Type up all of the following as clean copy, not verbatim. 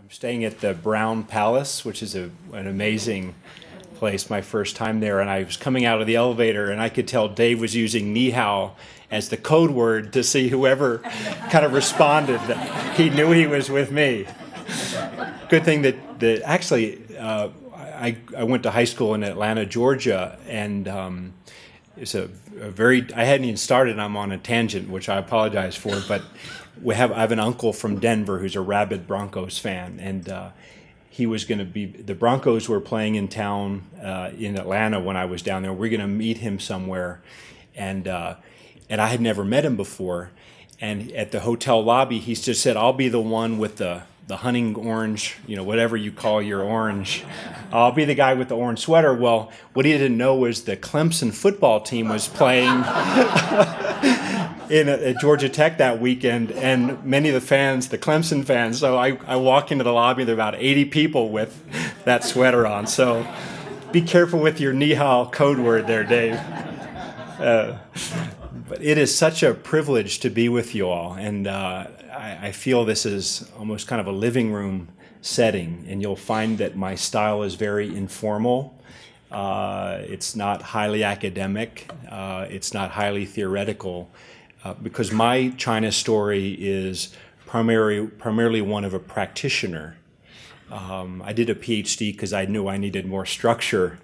I'm staying at the Brown Palace, which is an amazing place, my first time there, and I was coming out of the elevator and I could tell Dave was using ni hao as the code word to see whoever kind of responded that he knew he was with me. Good thing that actually I went to high school in Atlanta, Georgia, and it's a very, I hadn't even started, I'm on a tangent, which I apologize for, but I have an uncle from Denver who's a rabid Broncos fan, and he was going to be, the Broncos were playing in town in Atlanta when I was down there. We're going to meet him somewhere, and I had never met him before, and at the hotel lobby, he just said, "I'll be the one with the hunting orange, you know, whatever you call your orange. I'll be the guy with the orange sweater." Well, what he didn't know was the Clemson football team was playing at Georgia Tech that weekend, and many of the fans, the Clemson fans, so I walk into the lobby, there are about 80 people with that sweater on. So be careful with your ni hao code word there, Dave. But it is such a privilege to be with you all, and I feel this is almost kind of a living room setting, and you'll find that my style is very informal. It's not highly academic. It's not highly theoretical, because my China story is primarily one of a practitioner. I did a PhD because I knew I needed more structure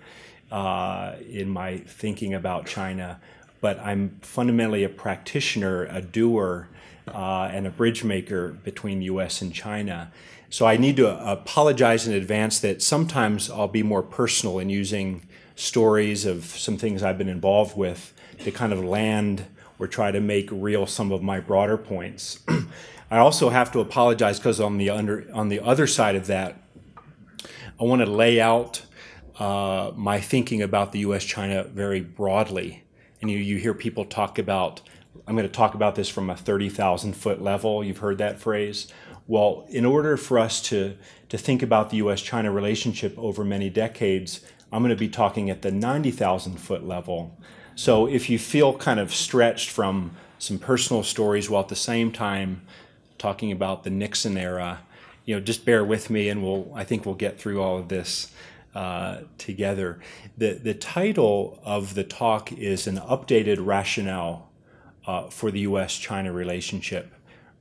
in my thinking about China, but I'm fundamentally a practitioner, a doer, and a bridge maker between the U.S. and China. So I need to apologize in advance that sometimes I'll be more personal in using stories of some things I've been involved with to kind of land or try to make real some of my broader points. I also have to apologize because on the other side of that, I want to lay out my thinking about the U.S.-China very broadly. And you hear people talk about, I'm going to talk about this from a 30,000-foot level. You've heard that phrase. Well, in order for us to think about the U.S.-China relationship over many decades, I'm going to be talking at the 90,000-foot level. So if you feel kind of stretched from some personal stories while at the same time talking about the Nixon era, you know, just bear with me, and I think we'll get through all of this together. The title of the talk is an updated rationale for the U.S.-China relationship,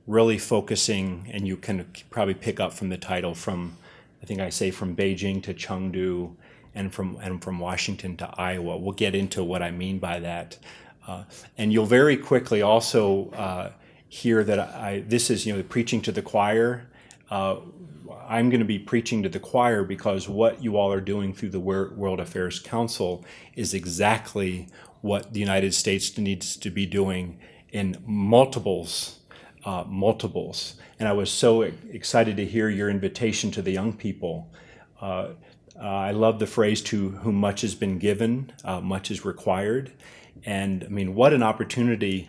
really focusing, and you can probably pick up from the title, from, I think I say from Beijing to Chengdu, and from Washington to Iowa. We'll get into what I mean by that. And you'll very quickly also hear that this is, you know, preaching to the choir. I'm going to be preaching to the choir because what you all are doing through the World Affairs Council is exactly what the United States needs to be doing in multiples. And I was so excited to hear your invitation to the young people. I love the phrase, "To whom much has been given, much is required." And I mean, what an opportunity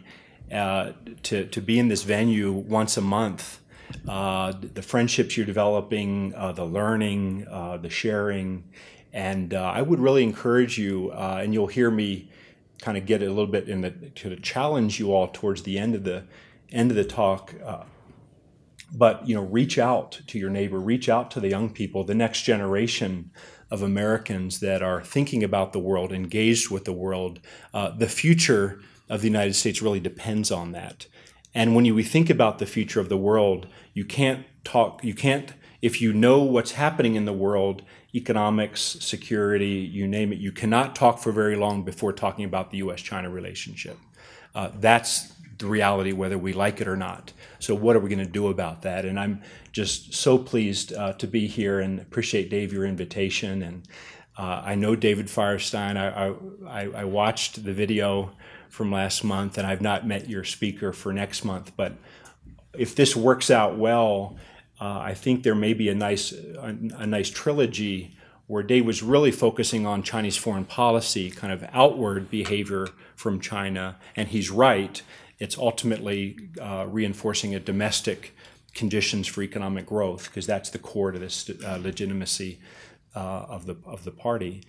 to be in this venue once a month. The friendships you're developing, the learning, the sharing, and I would really encourage you, and you'll hear me kind of get a little bit to challenge you all towards the end of the talk. But you know, reach out to your neighbor, reach out to the young people, the next generation of Americans that are thinking about the world, engaged with the world. The future of the United States really depends on that. And when we think about the future of the world, you can't, if you know what's happening in the world, economics, security, you name it, you cannot talk for very long before talking about the U.S.-China relationship. That's the reality, whether we like it or not. So what are we going to do about that? And I'm just so pleased to be here, and appreciate, Dave, your invitation. And I know David Firestein. I watched the video from last month, and I've not met your speaker for next month. But if this works out well, I think there may be a nice trilogy where Dave was really focusing on Chinese foreign policy, kind of outward behavior from China, and he's right. It's ultimately reinforcing a domestic conditions for economic growth, because that's the core to this legitimacy. of the party.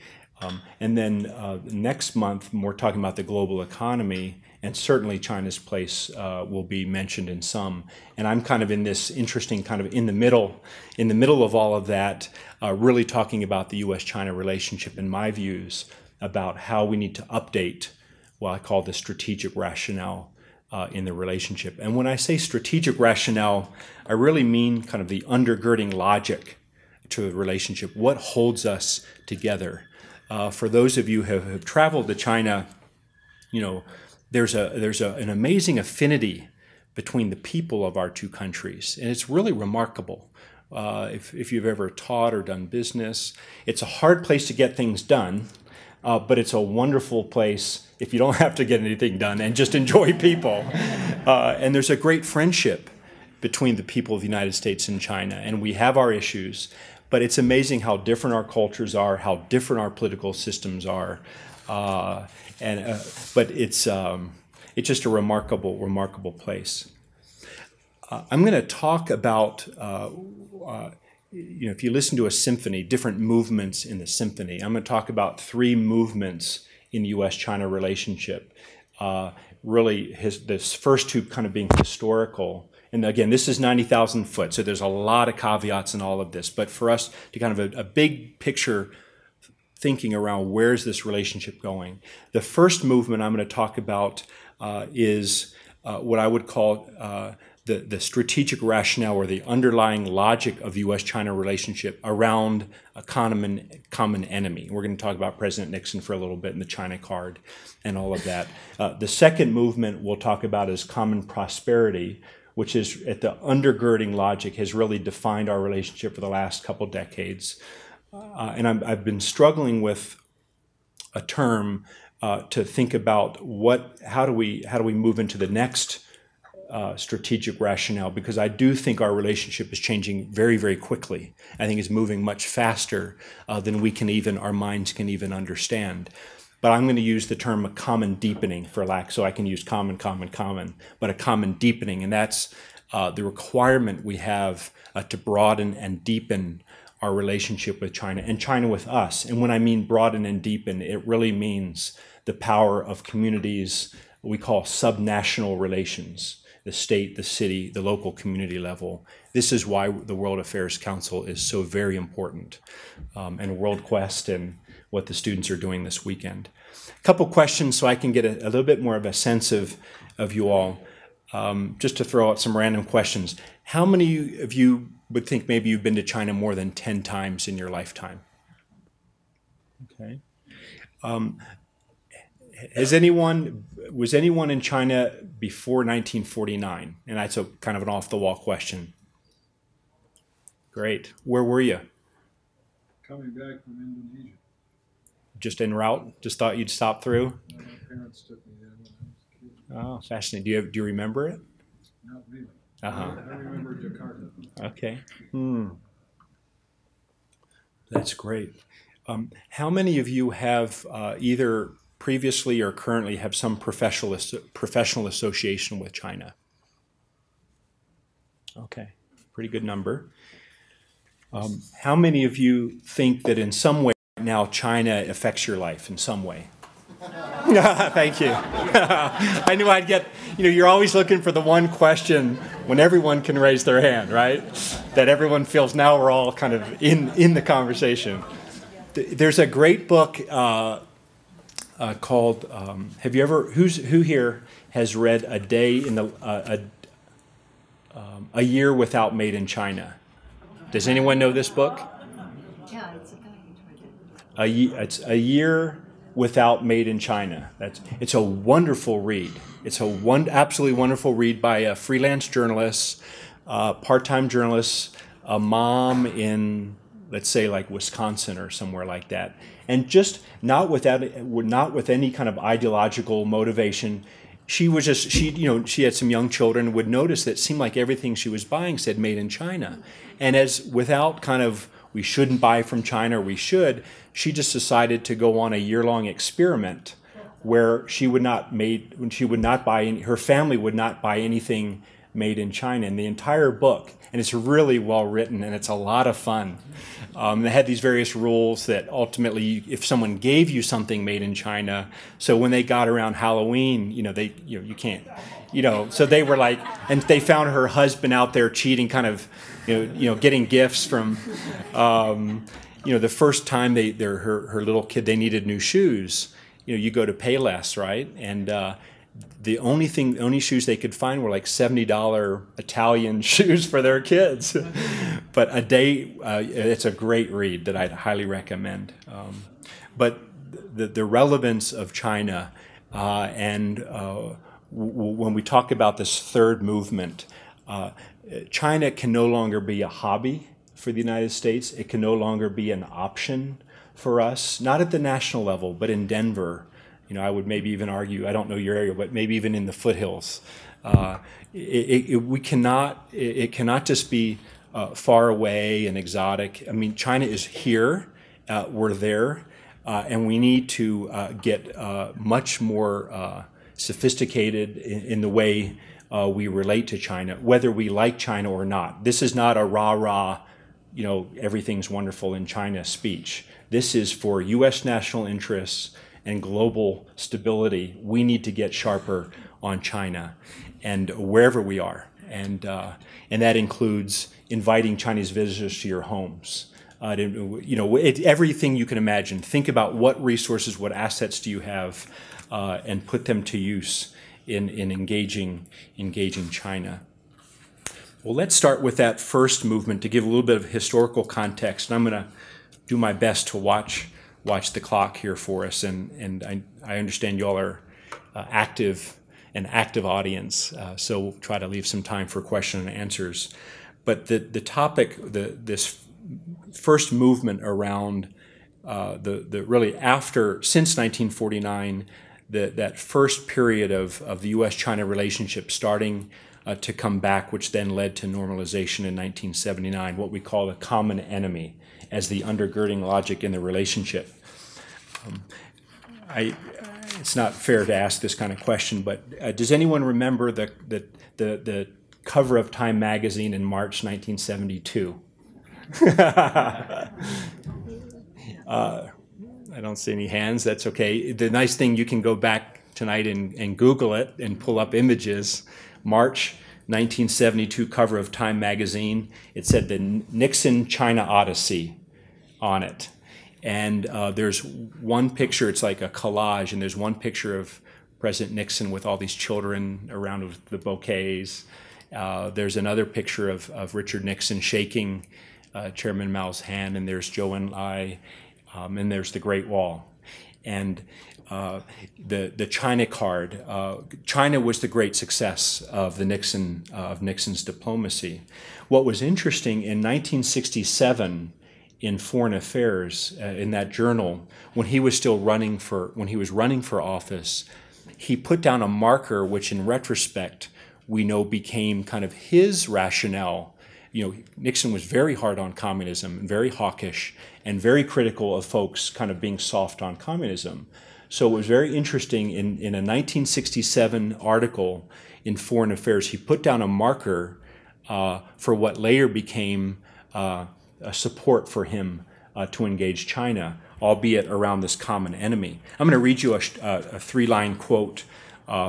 And then next month, we're talking about the global economy, and certainly China's place will be mentioned in some. And I'm kind of in this interesting kind of in the middle of all of that, really talking about the U.S.-China relationship and my views about how we need to update what I call the strategic rationale in the relationship. And when I say strategic rationale, I really mean kind of the undergirding logic to the relationship. What holds us together? For those of you who have traveled to China, you know, there's an amazing affinity between the people of our two countries, and it's really remarkable. If you've ever taught or done business, it's a hard place to get things done, but it's a wonderful place if you don't have to get anything done and just enjoy people. And there's a great friendship between the people of the United States and China, and we have our issues, but it's amazing how different our cultures are, how different our political systems are. But it's just a remarkable place. I'm going to talk about, if you listen to a symphony, different movements in the symphony. I'm going to talk about three movements in the U.S.-China relationship. Really, this first two kind of being historical. And again, this is 90,000 foot, so there's a lot of caveats in all of this. But for us to kind of a big picture thinking around where's this relationship going. The first movement I'm going to talk about is what I would call the strategic rationale or the underlying logic of the U.S.-China relationship around a common enemy. We're going to talk about President Nixon for a little bit and the China card and all of that. The second movement we'll talk about is common prosperity, which is at the undergirding logic has really defined our relationship for the last couple decades. And I've been struggling with a term to think about how do we move into the next strategic rationale, because I do think our relationship is changing very, very quickly. I think it's moving much faster than our minds can even understand. But I'm going to use the term a common deepening so I can use common, but a common deepening, and that's the requirement we have to broaden and deepen our relationship with China and China with us. And when I mean broaden and deepen, it really means the power of communities we call subnational relations, the state, the city, the local community level. This is why the World Affairs Council is so very important, and World Quest and what the students are doing this weekend. A couple questions so I can get a little bit more of a sense of you all. Just to throw out some random questions. How many of you would think maybe you've been to China more than 10 times in your lifetime? Okay. Was anyone in China before 1949? And that's a kind of an off-the-wall question. Great. Where were you? Coming back from Indonesia. Just en route? Just thought you'd stop through? My parents took me there when I was a kid. Oh, fascinating. Do you remember it? Not really. Uh-huh. I remember Jakarta. Okay. That's great. How many of you have either previously or currently have some professional association with China? Okay, pretty good number. How many of you think that in some way now China affects your life in some way? Thank you. I knew I'd get, you're always looking for the one question when everyone can raise their hand, right? That everyone feels now we're all kind of in the conversation. There's a great book called, who here has read A Year Without Made in China? Does anyone know this book? Yeah, it's a guy who read it. It's A Year Without Made in China. It's a wonderful read. It's absolutely wonderful read by a freelance journalist, part-time journalist, a mom in, let's say, like Wisconsin or somewhere like that, and just not with any kind of ideological motivation. She had some young children, would notice that it seemed like everything she was buying said made in China, and without kind of we shouldn't buy from China, or we should, she just decided to go on a year-long experiment where her family would not buy anything made in China. And the entire book, and it's really well written, and it's a lot of fun. They had these various rules that ultimately, if someone gave you something made in China, so when they got around Halloween, you can't, so they were like, and they found her husband out there cheating, kind of, getting gifts from, the first time her little kid, they needed new shoes. You go to Payless, right? And the only shoes they could find were like $70 Italian shoes for their kids. But it's a great read that I'd highly recommend. But the relevance of China and when we talk about this third movement, China can no longer be a hobby for the United States. It can no longer be an option for us, not at the national level, but in Denver. I would maybe even argue, I don't know your area, but maybe even in the foothills. It cannot just be far away and exotic. I mean, China is here, we're there, and we need to get much more sophisticated in the way we relate to China, whether we like China or not. This is not a rah-rah, everything's wonderful in China speech. This is for U.S. national interests and global stability. We need to get sharper on China and wherever we are. And that includes inviting Chinese visitors to your homes. Everything you can imagine. Think about what resources, what assets do you have, and put them to use in engaging China. Well, let's start with that first movement to give a little bit of historical context. And I'm going to do my best to watch the clock here for us. And I understand y'all are an active audience, so we'll try to leave some time for question and answers. But the topic, this first movement around the really since 1949, that first period of the U.S.-China relationship starting to come back, which then led to normalization in 1979, what we call the common enemy as the undergirding logic in the relationship. It's not fair to ask this kind of question, but does anyone remember the cover of Time magazine in March 1972? I don't see any hands. That's okay. The nice thing, you can go back tonight and Google it and pull up images. March 1972 cover of Time magazine. It said the Nixon-China Odyssey on it. And there's one picture, it's like a collage, and there's one picture of President Nixon with all these children around with the bouquets. There's another picture of Richard Nixon shaking Chairman Mao's hand, and there's Zhou Enlai, and there's the Great Wall. And the China card, China was the great success of Nixon's diplomacy. What was interesting, in 1967, in Foreign Affairs, in that journal, when he was running for office, he put down a marker which, in retrospect, we know became kind of his rationale. Nixon was very hard on communism and very hawkish and very critical of folks kind of being soft on communism. So it was very interesting in a 1967 article in Foreign Affairs, he put down a marker for what later became a support for him to engage China, albeit around this common enemy. I'm going to read you a three-line quote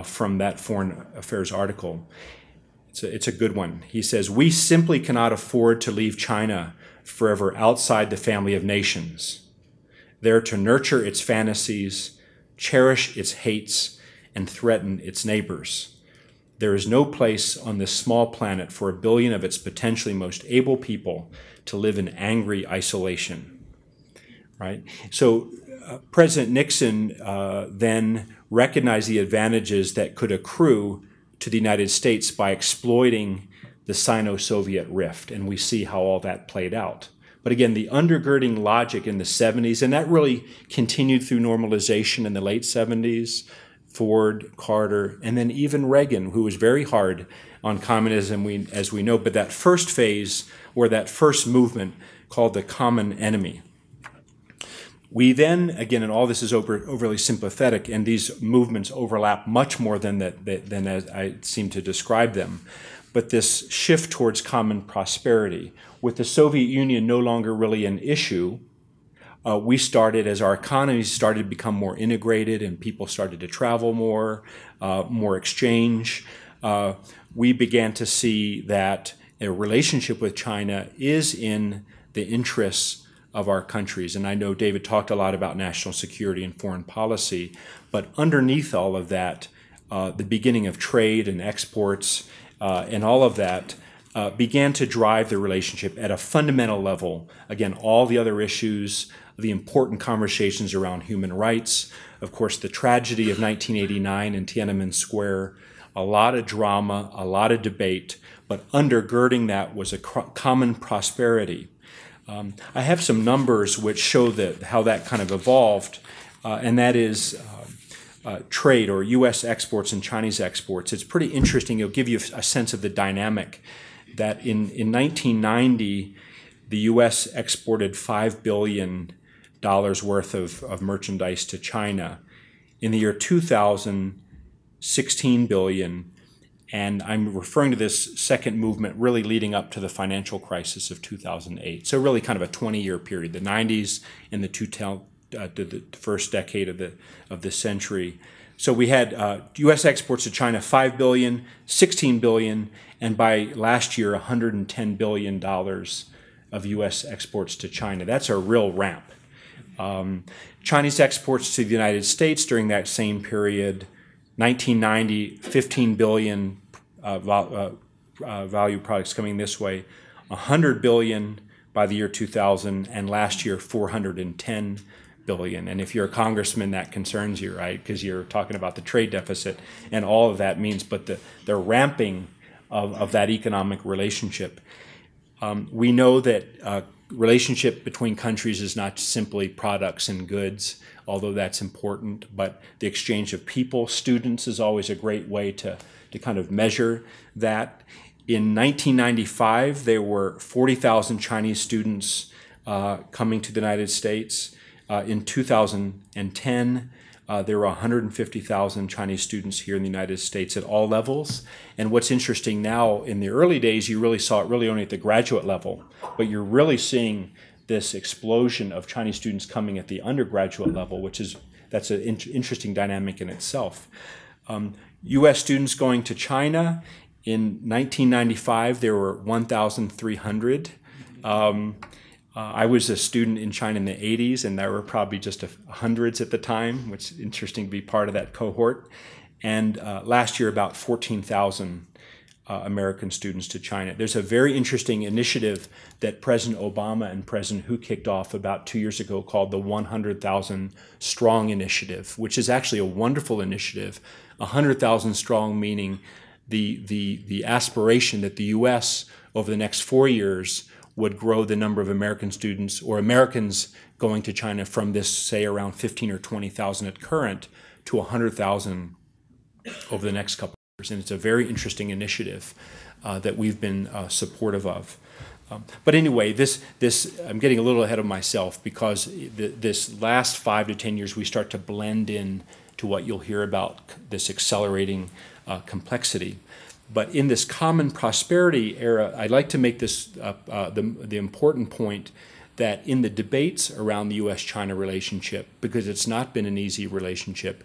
from that Foreign Affairs article. It's a good one. He says, "We simply cannot afford to leave China forever outside the family of nations, there to nurture its fantasies, cherish its hates, and threaten its neighbors. There is no place on this small planet for 1 billion of its potentially most able people to live in angry isolation." Right? So President Nixon then recognized the advantages that could accrue to the United States by exploiting the Sino-Soviet rift, and we see how all that played out. But again, the undergirding logic in the 70s, and that really continued through normalization in the late 70s, Ford, Carter, and then even Reagan, who was very hard on communism, as we know, but that first phase, or that first movement, called the common enemy. We then, again, and all this is overly sympathetic, and these movements overlap much more than as I seem to describe them. but this shift towards common prosperity. With the Soviet Union no longer really an issue, we started, as our economies started to become more integrated and people started to travel more, more exchange, we began to see that a relationship with China is in the interests of our countries. And I know David talked a lot about national security and foreign policy, but underneath all of that, the beginning of trade and exports and all of that began to drive the relationship at a fundamental level. Again, all the other issues, the important conversations around human rights, of course, the tragedy of 1989 in Tiananmen Square, a lot of drama, a lot of debate, but undergirding that was a common prosperity. I have some numbers which show how that kind of evolved, and that is trade, or U.S. exports and Chinese exports. It's pretty interesting. It'll give you a sense of the dynamic that in 1990, the U.S. exported $5 billion worth of merchandise to China. In the year 2000, $16 billion. And I'm referring to this second movement really leading up to the financial crisis of 2008. So really kind of a 20-year period, the 90s and the first decade of the century. So we had U.S. exports to China, $5 billion, $16 billion, and by last year, $110 billion of U.S. exports to China. That's a real ramp. Chinese exports to the United States during that same period, 1990, 15 billion value products coming this way, 100 billion by the year 2000, and last year 410 billion. And if you're a congressman, that concerns you, right? Because you're talking about the trade deficit and all of that means, but the ramping of that economic relationship. We know that relationship between countries is not simply products and goods, although that's important, but the exchange of people, students is always a great way to kind of measure that. In 1995, there were 40,000 Chinese students coming to the United States. In 2010, there were 150,000 Chinese students here in the United States at all levels. And what's interesting now, in the early days, you really saw it really only at the graduate level, but you're really seeing this explosion of Chinese students coming at the undergraduate level, that's an interesting dynamic in itself. U.S. students going to China, in 1995, there were 1,300. I was a student in China in the 80s, and there were probably just hundreds at the time, which is interesting to be part of that cohort. And last year, about 14,000 American students to China. There's a very interesting initiative that President Obama and President Hu kicked off about 2 years ago called the 100,000 Strong Initiative, which is actually a wonderful initiative. 100,000 strong meaning the aspiration that the U.S. over the next 4 years would grow the number of American students or Americans going to China from this, say, around 15 or 20,000 at current to 100,000 over the next couple of years. And it's a very interesting initiative that we've been supportive of. But anyway, I'm getting a little ahead of myself because this last 5 to 10 years we start to blend in to what you'll hear about this accelerating complexity. But in this common prosperity era, I'd like to make this the important point that in the debates around the U.S.-China relationship, because it's not been an easy relationship,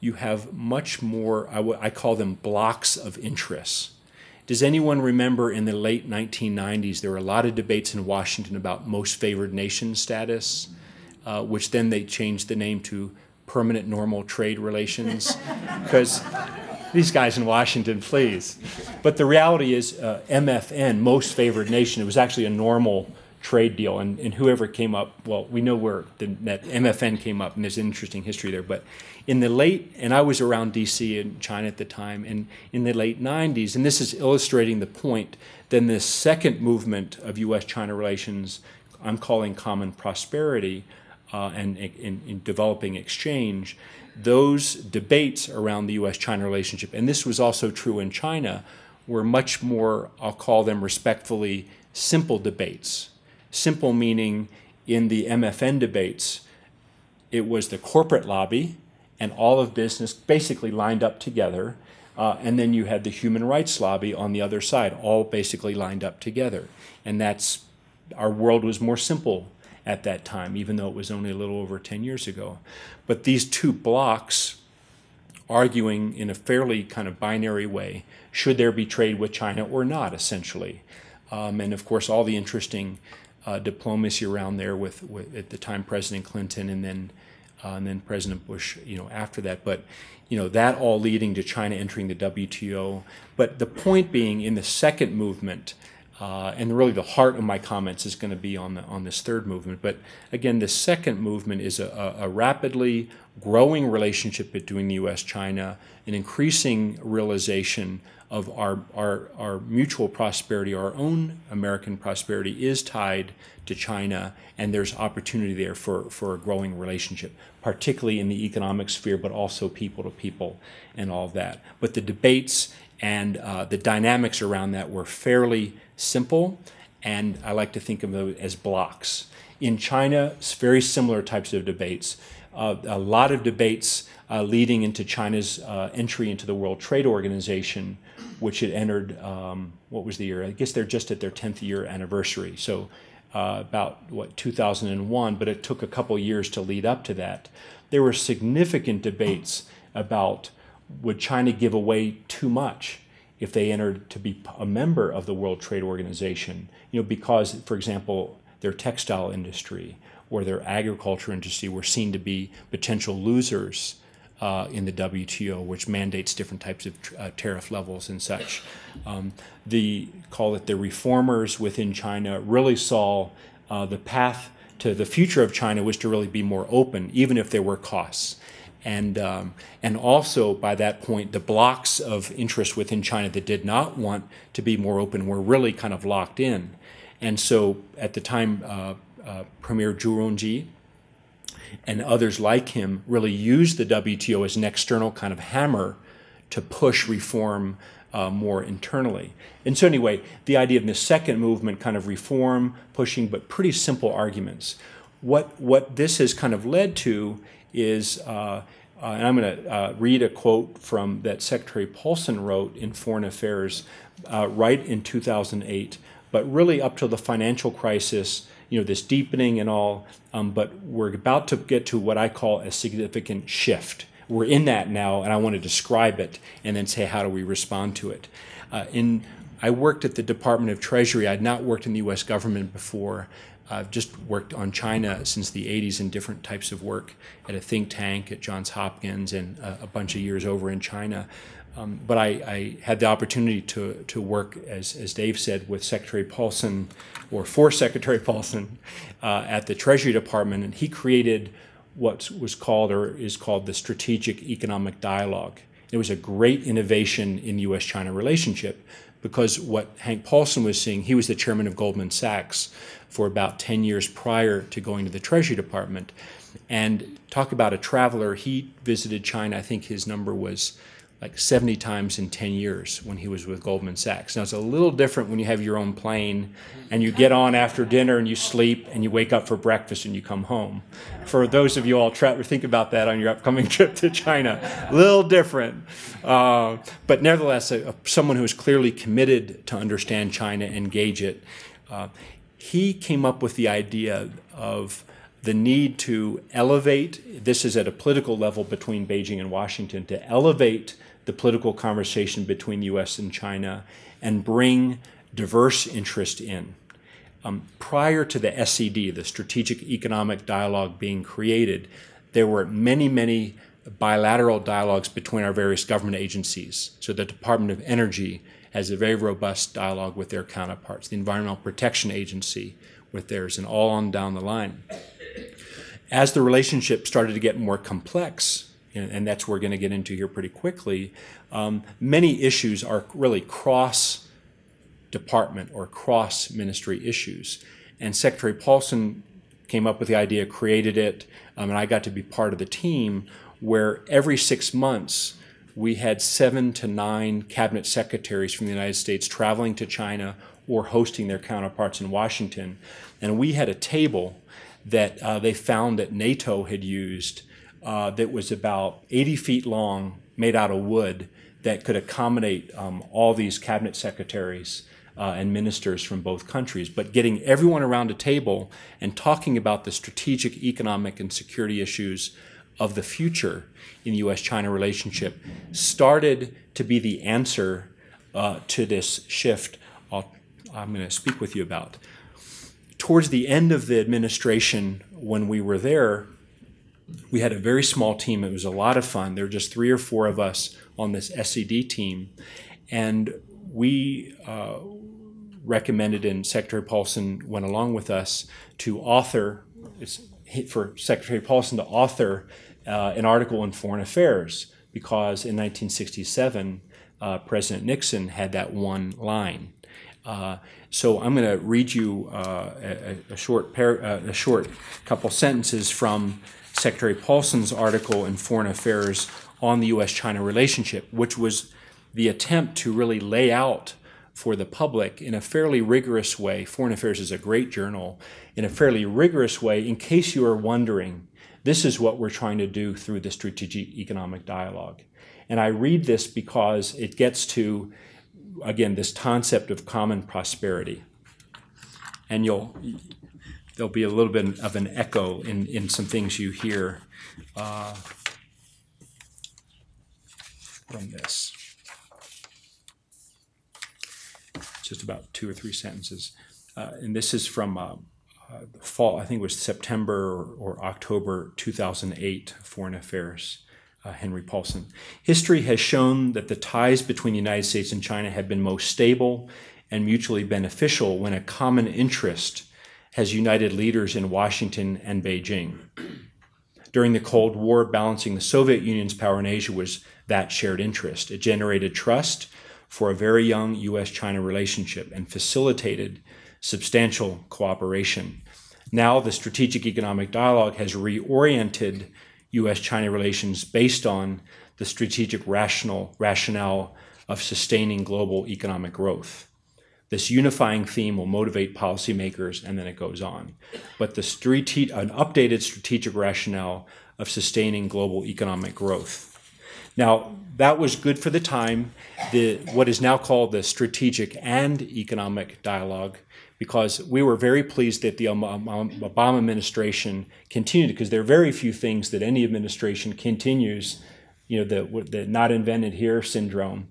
you have much more, I call them blocks of interests. Does anyone remember in the late 1990s, there were a lot of debates in Washington about most favored nation status, which then they changed the name to permanent normal trade relations, because these guys in Washington, please. But the reality is MFN, most favored nation, it was actually a normal trade deal. And whoever came up, well, we know where that MFN came up, and there's an interesting history there. But in the late, and I was around D.C. and China at the time, and in the late 90s, and this is illustrating the point, then this second movement of U.S.-China relations, I'm calling common prosperity, and in developing exchange, those debates around the U.S.-China relationship, and this was also true in China, were much more, I'll call them respectfully, simple debates. Simple meaning in the MFN debates, it was the corporate lobby and all of business basically lined up together. and then you had the human rights lobby on the other side, all basically lined up together. And that's, our world was more simple at that time, even though it was only a little over 10 years ago. But these two blocks arguing in a fairly kind of binary way, should there be trade with China or not, essentially. And of course, all the interesting diplomacy around there with at the time President Clinton and then President Bush, after that. But that all leading to China entering the WTO. But the point being, in the second movement, and really the heart of my comments is going to be on this third movement. But again, the second movement is a rapidly growing relationship between the U.S. China, an increasing realization of our mutual prosperity, our own American prosperity is tied to China, and there's opportunity there for a growing relationship, particularly in the economic sphere, but also people to people and all of that. But the debates and the dynamics around that were fairly simple, and I like to think of them as blocks. In China, it's very similar types of debates. A lot of debates leading into China's entry into the World Trade Organization, which had entered, what was the year? I guess they're just at their 10th year anniversary. So about, 2001, but it took a couple years to lead up to that. There were significant debates about, would China give away too much if they entered to be a member of the World Trade Organization? Because, for example, their textile industry or their agriculture industry were seen to be potential losers in the WTO, which mandates different types of tariff levels and such. Call it the reformers within China really saw the path to the future of China was to really be more open, even if there were costs. And also, by that point, the blocks of interest within China that did not want to be more open were really kind of locked in. And so, at the time, Premier Zhu Rongji and others like him really used the WTO as an external kind of hammer to push reform more internally. And so anyway, the idea of the second movement, kind of reform, pushing, but pretty simple arguments. What this has kind of led to is, and I'm going to read a quote from that Secretary Paulson wrote in Foreign Affairs right in 2008, but really up to the financial crisis, this deepening and all, but we're about to get to what I call a significant shift. We're in that now, and I want to describe it and then say, how do we respond to it? I worked at the Department of Treasury. I'd not worked in the U.S. government before. I've just worked on China since the 80s in different types of work at a think tank at Johns Hopkins and a bunch of years over in China. But I had the opportunity to work, as Dave said, with Secretary Paulson, or for Secretary Paulson, at the Treasury Department, and he created what was called, or is called, the Strategic Economic Dialogue. It was a great innovation in U.S.-China relationship, because what Hank Paulson was seeing, he was the chairman of Goldman Sachs for about 10 years prior to going to the Treasury Department. And talk about a traveler, he visited China, I think his number was like 70 times in 10 years when he was with Goldman Sachs. Now, it's a little different when you have your own plane and you get on after dinner and you sleep and you wake up for breakfast and you come home. For those of you all think about that on your upcoming trip to China. A little different. But nevertheless, someone who is clearly committed to understand China, engage it. He came up with the idea of the need to elevate, this is at a political level between Beijing and Washington, to elevate the political conversation between the U.S. and China and bring diverse interest in. Prior to the SED, the Strategic Economic Dialogue, being created, there were many, many bilateral dialogues between our various government agencies. So the Department of Energy has a very robust dialogue with their counterparts, the Environmental Protection Agency with theirs, and all on down the line. As the relationship started to get more complex, and that's what we're going to get into here pretty quickly, many issues are really cross-department or cross-ministry issues. And Secretary Paulson came up with the idea, created it, and I got to be part of the team where every 6 months we had 7 to 9 cabinet secretaries from the United States traveling to China or hosting their counterparts in Washington. And we had a table that they found that NATO had used that was about 80 feet long, made out of wood, that could accommodate all these cabinet secretaries and ministers from both countries, but getting everyone around a table and talking about the strategic, economic, and security issues of the future in the U.S.-China relationship started to be the answer to this shift I'm going to speak with you about. Towards the end of the administration, when we were there, we had a very small team. It was a lot of fun. There were just 3 or 4 of us on this SED team, and we recommended, and Secretary Paulson went along with us, to author, for Secretary Paulson to author an article in Foreign Affairs, because in 1967, President Nixon had that one line. So I'm going to read you a short couple sentences from Secretary Paulson's article in Foreign Affairs on the U.S.-China relationship, which was the attempt to really lay out for the public in a fairly rigorous way. Foreign Affairs is a great journal. In a fairly rigorous way, in case you are wondering, this is what we're trying to do through the strategic economic dialogue. And I read this because it gets to, again, this concept of common prosperity. And there'll be a little bit of an echo in some things you hear from this. Just about 2 or 3 sentences. And this is from the fall, I think it was September or October 2008, Foreign Affairs, Henry Paulson. History has shown that the ties between the United States and China have been most stable and mutually beneficial when a common interest has united leaders in Washington and Beijing. During the Cold War, balancing the Soviet Union's power in Asia was that shared interest. It generated trust for a very young U.S.-China relationship and facilitated substantial cooperation. Now the strategic economic dialogue has reoriented U.S.-China relations based on the strategic rationale of sustaining global economic growth. This unifying theme will motivate policymakers, and then it goes on. But an updated strategic rationale of sustaining global economic growth. Now, that was good for the time, what is now called the strategic and economic dialogue, because we were very pleased that the Obama administration continued, because there are very few things that any administration continues, the not invented here syndrome,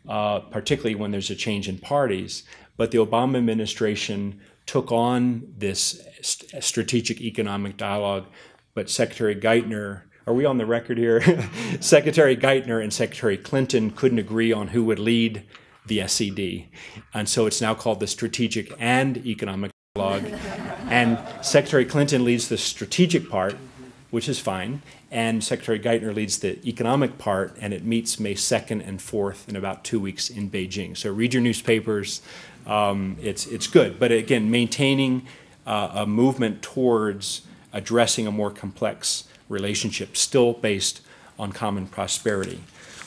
particularly when there's a change in parties. But the Obama administration took on this strategic economic dialogue, but Secretary Geithner, are we on the record here? Secretary Geithner and Secretary Clinton couldn't agree on who would lead the SED. And so it's now called the Strategic and Economic Dialogue. And Secretary Clinton leads the strategic part, which is fine, and Secretary Geithner leads the economic part, and it meets May 2nd and 4th in about 2 weeks in Beijing. So read your newspapers. It's good. But again, maintaining a movement towards addressing a more complex relationship, still based on common prosperity.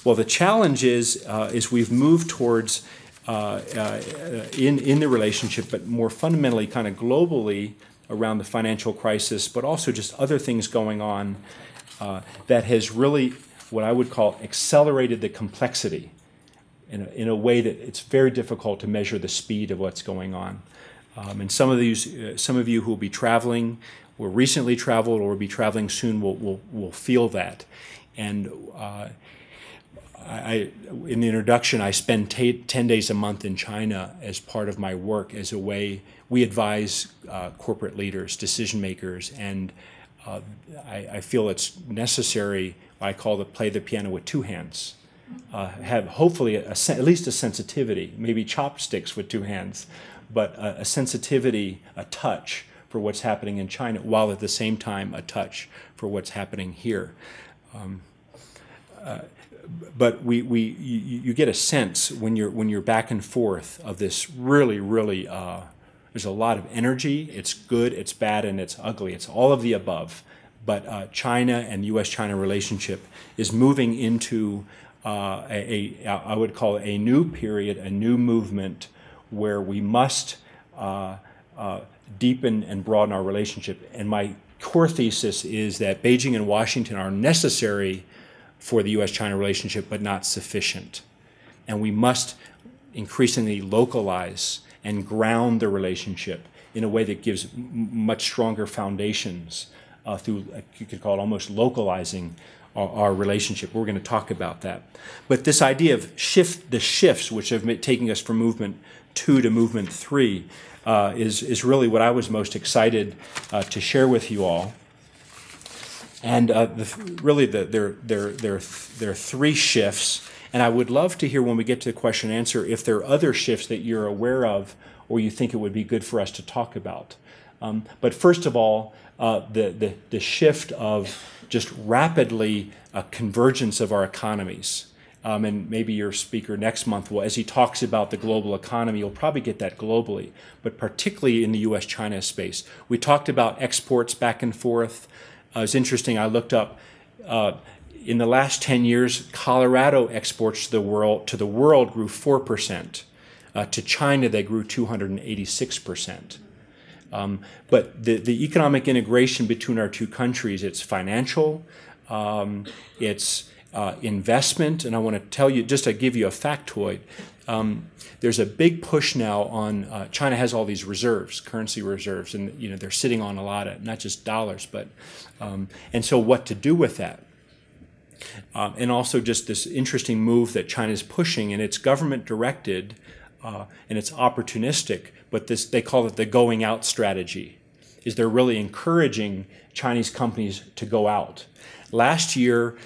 Well, the challenge is we've moved towards, in the relationship, but more fundamentally kind of globally around the financial crisis, but also just other things going on that has really, what I would call, accelerated the complexity in a way that it's very difficult to measure the speed of what's going on. And some of you who will be traveling, or recently traveled, or will be traveling soon, will feel that. And in the introduction, I spend 10 days a month in China as part of my work, as a way we advise corporate leaders, decision makers, and I feel it's necessary. I call it play the piano with 2 hands. Have hopefully at least a sensitivity, maybe chopsticks with 2 hands, but a sensitivity, a touch for what's happening in China, while at the same time a touch for what's happening here. But you get a sense when you're back and forth of this really, there's a lot of energy. It's good, it's bad, and it's ugly. It's all of the above. But China and U.S.-China relationship is moving into I would call it a new period, a new movement, where we must deepen and broaden our relationship. And my core thesis is that Beijing and Washington are necessary for the U.S.-China relationship, but not sufficient. And we must increasingly localize and ground the relationship in a way that gives much stronger foundations through, you could call it almost localizing our relationship. We're going to talk about that. But this idea of the shifts which have taken us from movement 2 to movement 3 is really what I was most excited to share with you all. And really there are 3 shifts. And I would love to hear when we get to the question and answer if there are other shifts that you're aware of or you think it would be good for us to talk about. But first of all, the shift of just rapidly convergence of our economies. And maybe your speaker next month will, as he talks about the global economy, you'll probably get that globally, but particularly in the U.S.-China space. We talked about exports back and forth. It's interesting, I looked up, in the last 10 years, Colorado exports to the world grew 4%. To China, they grew 286%. But the economic integration between our two countries, it's financial, it's investment, and I want to tell you, just to give you a factoid, there's a big push now on, China has all these reserves, currency reserves, and they're sitting on a lot of, not just dollars, but, and so what to do with that? And also just this interesting move that China is pushing, and it's government directed, and it's opportunistic, but they call it the going out strategy, is they're really encouraging Chinese companies to go out. Last year,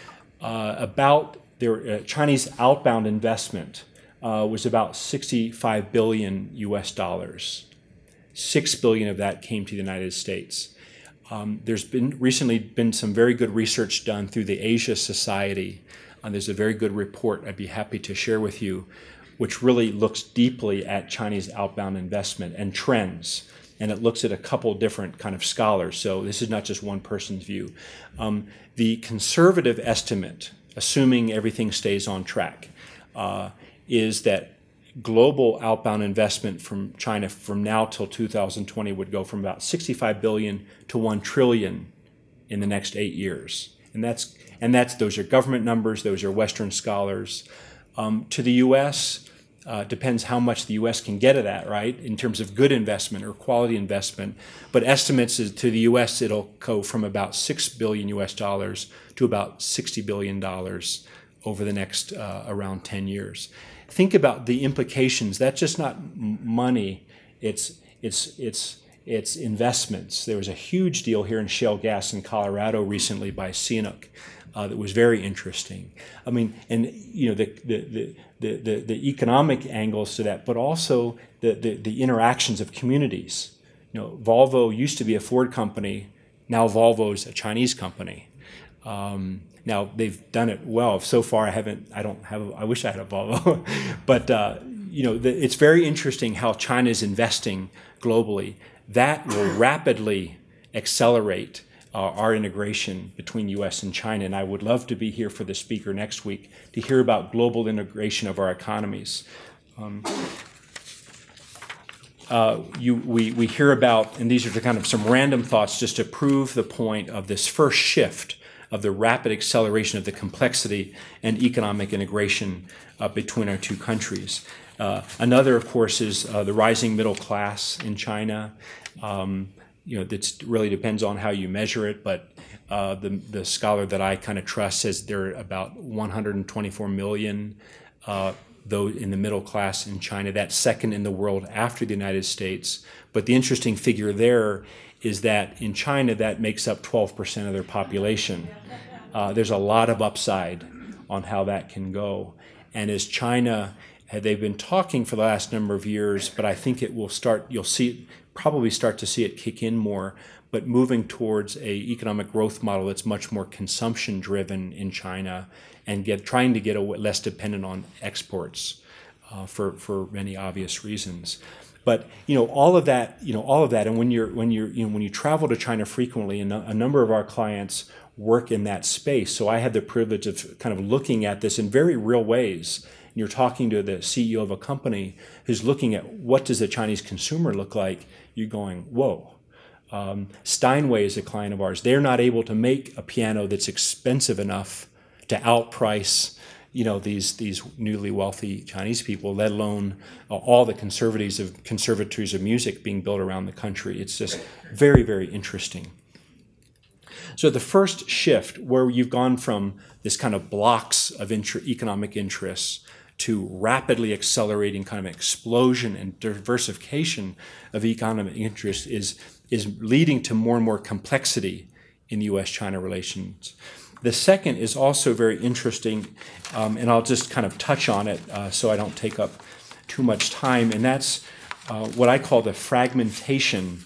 Chinese outbound investment was about 65 billion US dollars. 6 billion of that came to the United States. There's recently been some very good research done through the Asia Society. There's a very good report I'd be happy to share with you, which really looks deeply at Chinese outbound investment and trends. And it looks at a couple different kind of scholars. So this is not just one person's view. The conservative estimate, assuming everything stays on track, is that global outbound investment from China from now till 2020 would go from about 65 billion to 1 trillion in the next 8 years. And those are government numbers, those are Western scholars. To the U.S., depends how much the U.S. can get of that, right, in terms of good investment or quality investment. But estimates is to the U.S. it'll go from about 6 billion US dollars to about $60 billion over the next around 10 years. Think about the implications. That's just not money. It's investments. There was a huge deal here in shale gas in Colorado recently by CNOOC that was very interesting. I mean, and the economic angles to that, but also the interactions of communities. Volvo used to be a Ford company. Now Volvo's a Chinese company. Now they've done it well. So far, I wish I had a Volvo, but it's very interesting how China is investing globally. That will rapidly accelerate our integration between U.S. and China, and I would love to be here for the speaker next week to hear about global integration of our economies. We hear about, and these are kind of some random thoughts just to prove the point of this first shift of the rapid acceleration of the complexity and economic integration between our two countries. Another, of course, is the rising middle class in China. That really depends on how you measure it, but the scholar that I kind of trust says there are about 124 million though in the middle class in China. That's second in the world after the United States. But the interesting figure there is that in China, that makes up 12% of their population. There's a lot of upside on how that can go. And as China, they've been talking for the last number of years, but I think it will start, probably start to see it kick in more, but moving towards a economic growth model that's much more consumption driven in China and trying to get less dependent on exports for many obvious reasons. But all of that, and when you travel to China frequently, and a number of our clients work in that space, so I had the privilege of kind of looking at this in very real ways. You're talking to the CEO of a company who's looking at what does the Chinese consumer look like. You're going, whoa. Steinway is a client of ours. They're not able to make a piano that's expensive enough to outprice, these newly wealthy Chinese people, let alone all the conservatories of music being built around the country. It's just very, very interesting. So the first shift, where you've gone from this kind of blocks of economic interests to rapidly accelerating kind of explosion and diversification of economic interest, is leading to more and more complexity in U.S.-China relations. The second is also very interesting, and I'll just kind of touch on it so I don't take up too much time, and that's what I call the fragmentation.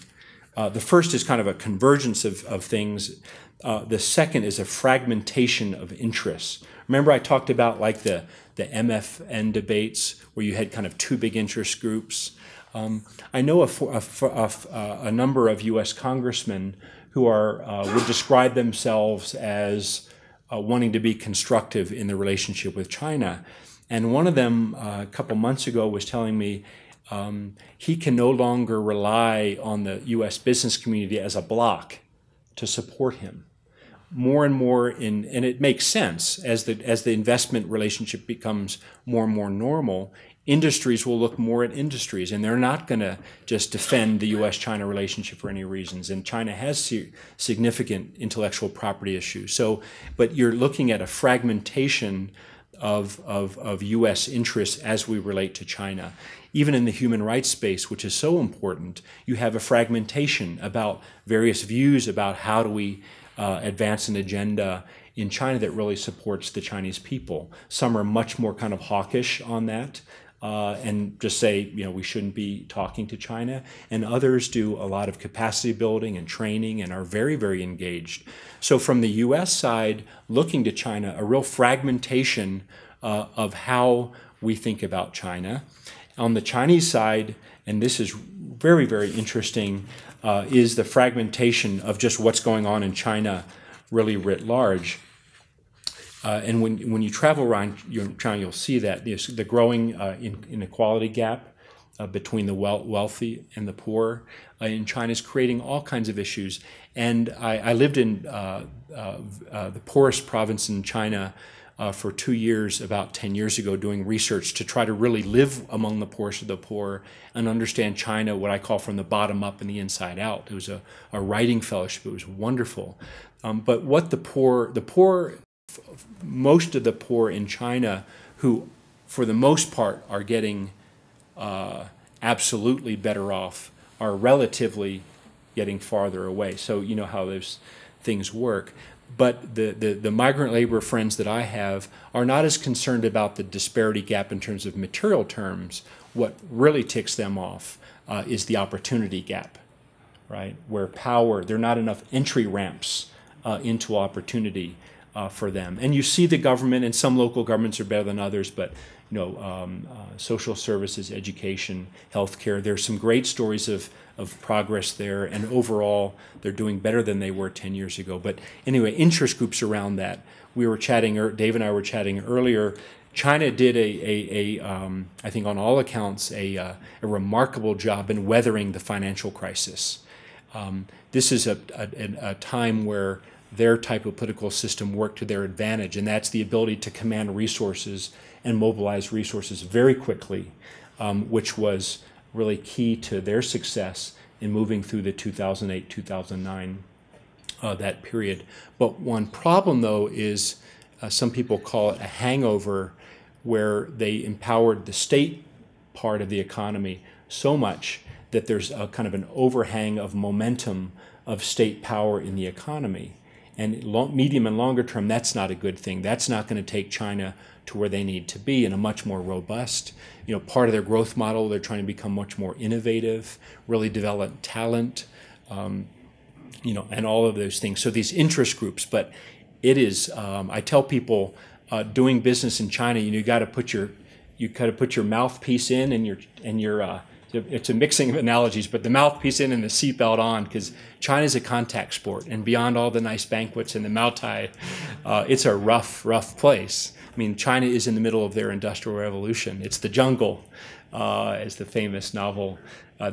The first is kind of a convergence of things. The second is a fragmentation of interests. Remember I talked about like the MFN debates where you had kind of two big interest groups. I know a number of U.S. congressmen who would describe themselves as wanting to be constructive in the relationship with China. And one of them a couple months ago was telling me he can no longer rely on the U.S. business community as a bloc to support him. More and more and it makes sense as the investment relationship becomes more and more normal, industries will look more at industries, and they're not going to just defend the U.S.-China relationship for any reasons. And China has significant intellectual property issues. So, but you're looking at a fragmentation of U.S. interests as we relate to China. Even in the human rights space, which is so important, you have a fragmentation about various views about how do we advance an agenda in China that really supports the Chinese people. Some are much more kind of hawkish on that and just say, we shouldn't be talking to China. And others do a lot of capacity building and training and are very, very engaged. So from the U.S. side, looking to China, a real fragmentation of how we think about China. On the Chinese side, and this is very, very interesting, is the fragmentation of just what's going on in China really writ large. And when you travel around China, you'll see that the growing inequality gap between the wealthy and the poor in China is creating all kinds of issues. And I lived in the poorest province in China for 2 years, about 10 years ago, doing research to try to really live among the poorest of the poor and understand China, what I call from the bottom up and the inside out. It was a writing fellowship. It was wonderful. But what the poor, most of the poor in China, who for the most part are getting absolutely better off, are relatively getting farther away. So you know how those things work. But the migrant labor friends that I have are not as concerned about the disparity gap in terms of material terms. What really ticks them off is the opportunity gap, right? Where there are not enough entry ramps into opportunity for them. And you see the government, and some local governments are better than others, but social services, education, healthcare, there's some great stories of progress there, and overall they're doing better than they were 10 years ago. But anyway, interest groups around that. We were chatting, Dave and I were chatting earlier. China did I think on all accounts, a remarkable job in weathering the financial crisis. This is a time where their type of political system worked to their advantage, and that's the ability to command resources and mobilize resources very quickly, which was really key to their success in moving through the 2008-2009 that period. But one problem, though, is some people call it a hangover, where they empowered the state part of the economy so much that there's a kind of an overhang of momentum of state power in the economy. And medium and longer term, that's not a good thing. That's not going to take China to where they need to be in a much more robust, part of their growth model. They're trying to become much more innovative, really develop talent, and all of those things. So these interest groups, but it is, I tell people doing business in China, you got to put your mouthpiece in and your it's a mixing of analogies, but the mouthpiece in and the seatbelt on, because China's a contact sport, and beyond all the nice banquets and the Maotai, it's a rough place. I mean, China is in the middle of their industrial revolution. It's the jungle, as the famous novel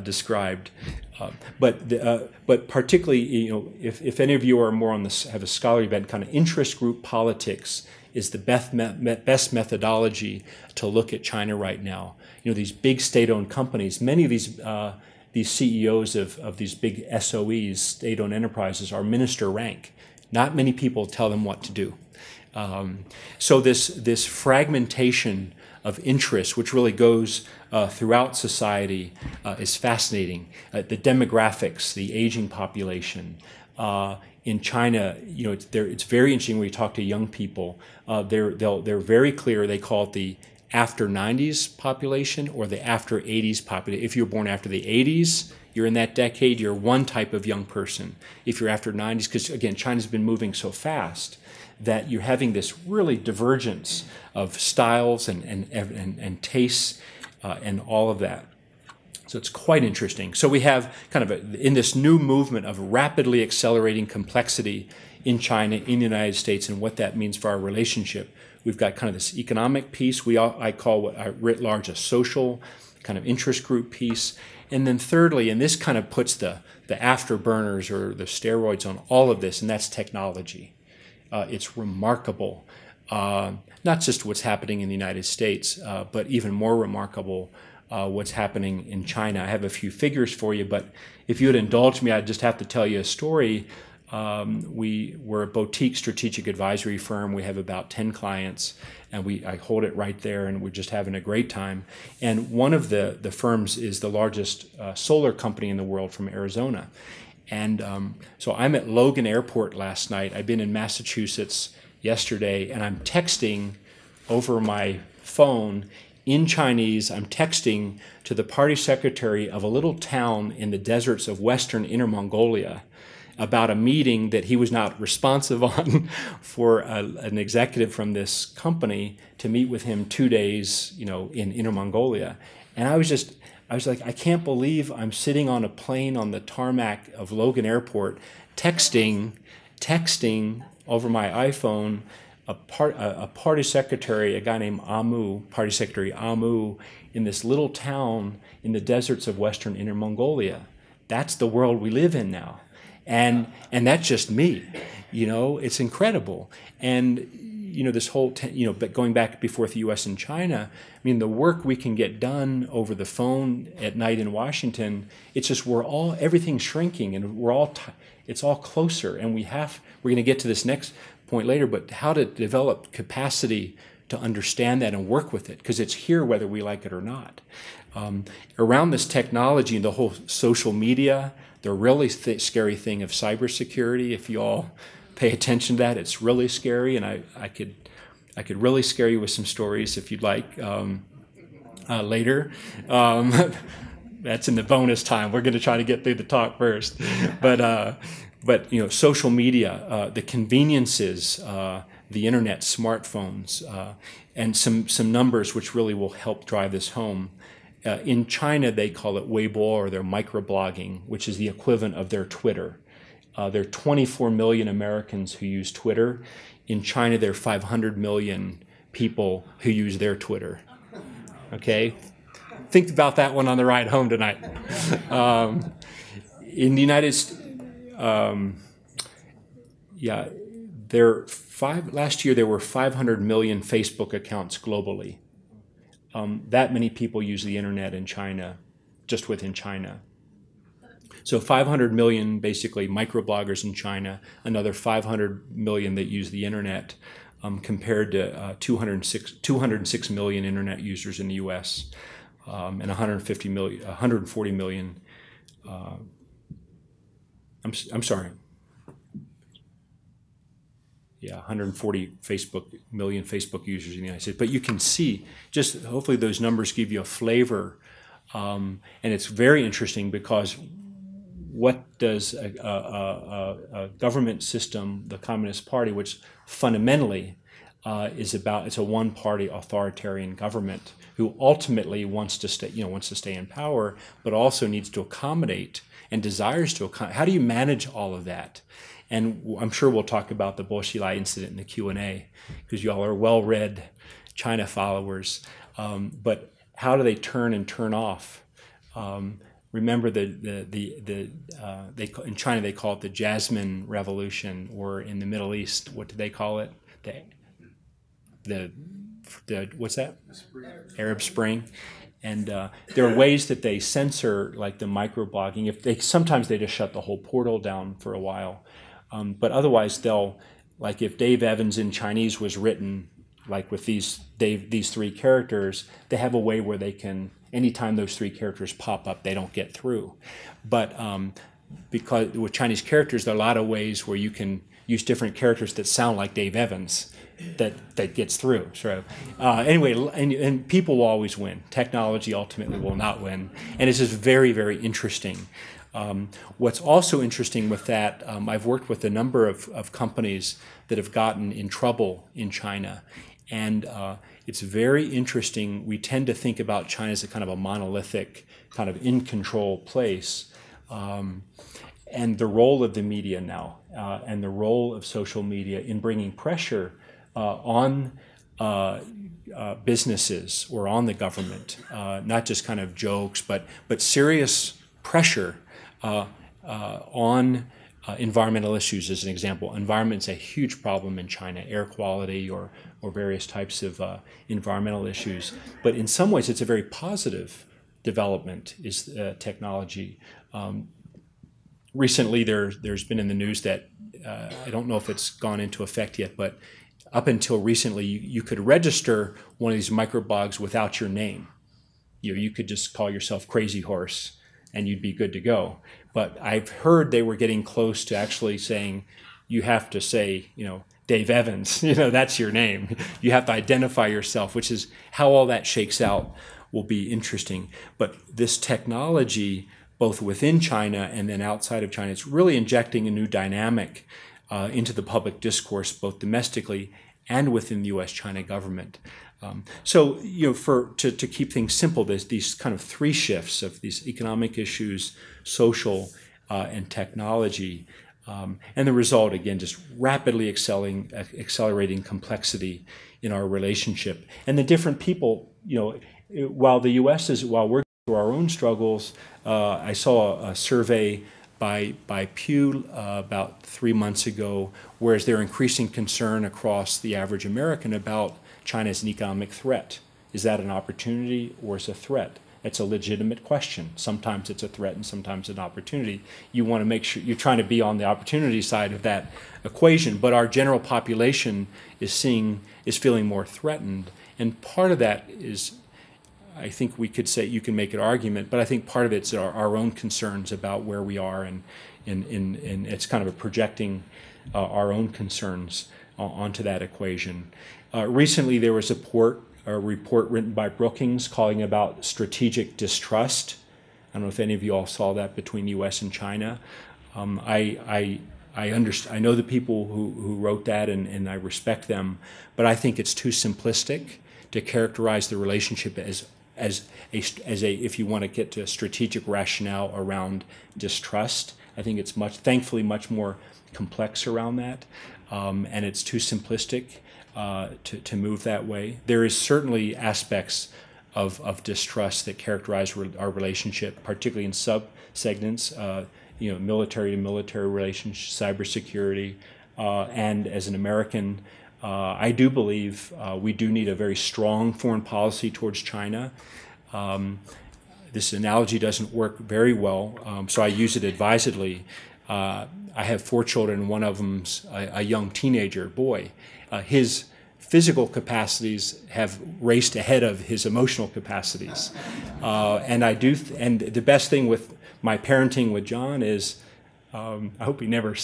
described. But particularly, if any of you are more have a scholarly bent, kind of interest group politics is the best methodology to look at China right now. You know, these big state-owned companies, many of these CEOs of these big SOEs, state-owned enterprises, are minister rank. Not many people tell them what to do. So this fragmentation of interest, which really goes throughout society, is fascinating. The demographics, the aging population. In China, you know, it's very interesting when you talk to young people. They're very clear. They call it the after 90s population or the after 80s population. If you were born after the 80s, you're in that decade, you're one type of young person. If you're after 90s, because again, China's been moving so fast that you're having this really divergence of styles and tastes and all of that. So it's quite interesting. So we have kind of in this new movement of rapidly accelerating complexity in China, in the United States, and what that means for our relationship. We've got kind of this economic piece. I call what writ large a social kind of interest group piece. And then thirdly, and this kind of puts the afterburners or the steroids on all of this, and that's technology. It's remarkable, not just what's happening in the United States, but even more remarkable what's happening in China. I have a few figures for you, but if you would indulge me, I'd just have to tell you a story. We're a boutique strategic advisory firm. We have about 10 clients, and I hold it right there, and we're just having a great time. And one of the firms is the largest solar company in the world from Arizona. And so I'm at Logan Airport last night. I've been in Massachusetts yesterday, and I'm texting over my phone in Chinese. I'm texting to the party secretary of a little town in the deserts of western Inner Mongolia about a meeting that he was not responsive on for an executive from this company to meet with him 2 days, you know, in Inner Mongolia. And I was like, I can't believe I'm sitting on a plane on the tarmac of Logan Airport, texting over my iPhone a party secretary, a guy named Party Secretary Amu, in this little town in the deserts of western Inner Mongolia. That's the world we live in now. And that's just me, you know, it's incredible. And, you know, this whole, but going back before the U.S. and China, I mean, the work we can get done over the phone at night in Washington, it's just everything's shrinking, and it's all closer. And we're going to get to this next point later, but how to develop capacity to understand that and work with it, because it's here whether we like it or not. Around this technology and the whole social media, the really scary thing of cybersecurity, if you all pay attention to that, it's really scary, and I could really scare you with some stories if you'd like later. That's in the bonus time. We're going to try to get through the talk first, but you know, social media, the conveniences, the internet, smartphones, and some numbers which really will help drive this home. In China, they call it Weibo, or their microblogging, which is the equivalent of their Twitter. There are 24 million Americans who use Twitter. In China, there are 500 million people who use their Twitter. Okay? Think about that one on the ride home tonight. In the United States, last year there were 500 million Facebook accounts globally. That many people use the internet in China, just within China. So 500 million basically microbloggers in China, another 500 million that use the internet, compared to 206 million internet users in the U.S. And 140 million. I'm sorry. Yeah, 140 million Facebook users in the United States. But you can see, just hopefully those numbers give you a flavor. And it's very interesting because what does a government system, the Communist Party, which fundamentally is about, it's a one-party authoritarian government who ultimately wants to stay in power, but also needs to accommodate and desires to accommodate. How do you manage all of that? And I'm sure we'll talk about the Bo Xilai incident in the Q&A, because you all are well-read China followers. But how do they turn and turn off? Remember, in China they call it the Jasmine Revolution, or in the Middle East, what do they call it? what's that? Arab Spring. And there are ways that they censor, like the microblogging. Sometimes they just shut the whole portal down for a while, but otherwise like if Dave Evans in Chinese was written like with these three characters, they have a way where they can, anytime those three characters pop up, they don't get through. But because with Chinese characters, there are a lot of ways where you can use different characters that sound like Dave Evans that gets through. So anyway, and people will always win. Technology ultimately will not win. And it's just very, very interesting. What's also interesting with that, I've worked with a number of companies that have gotten in trouble in China. And it's very interesting. We tend to think about China as a kind of a monolithic, kind of in-control place. And the role of the media now, and the role of social media in bringing pressure on businesses or on the government, not just kind of jokes, but serious pressure on environmental issues, as an example. Environment's a huge problem in China, air quality or various types of environmental issues. But in some ways, it's a very positive development, is technology. Recently, there's been in the news that, I don't know if it's gone into effect yet, but up until recently, you could register one of these microblogs without your name. You could just call yourself Crazy Horse, and you'd be good to go. But I've heard they were getting close to actually saying, you have to say, Dave Evans, that's your name. You have to identify yourself, which is how all that shakes out will be interesting. But this technology, both within China and then outside of China, it's really injecting a new dynamic into the public discourse, both domestically and within the U.S.-China government. So, to keep things simple, there's these kind of three shifts of these economic issues, social, and technology. And the result, again, just rapidly accelerating complexity in our relationship. And the different people, while we're through our own struggles, I saw a survey by Pew about 3 months ago, whereas there's increasing concern across the average American about China as an economic threat. Is that an opportunity or is it a threat? It's a legitimate question. Sometimes it's a threat and sometimes an opportunity. You want to make sure you're trying to be on the opportunity side of that equation, but our general population is feeling more threatened. And part of that is, I think we could say, you can make an argument, but I think part of it's our own concerns about where we are, and it's kind of a projecting our own concerns onto that equation. Recently, there was a report written by Brookings calling about strategic distrust. I don't know if any of you all saw that between U.S. and China. I know the people who wrote that, and I respect them, but I think it's too simplistic to characterize the relationship as if you want to get to a strategic rationale around distrust. I think it's thankfully much more complex around that, and it's too simplistic to move that way. There is certainly aspects of distrust that characterize our relationship, particularly in sub-segments, military to military relations, cybersecurity, and as an American, I do believe we do need a very strong foreign policy towards China. This analogy doesn't work very well, so I use it advisedly. I have 4 children. One of them's a young teenager boy. His physical capacities have raced ahead of his emotional capacities, and and the best thing with my parenting with John is, I hope he never.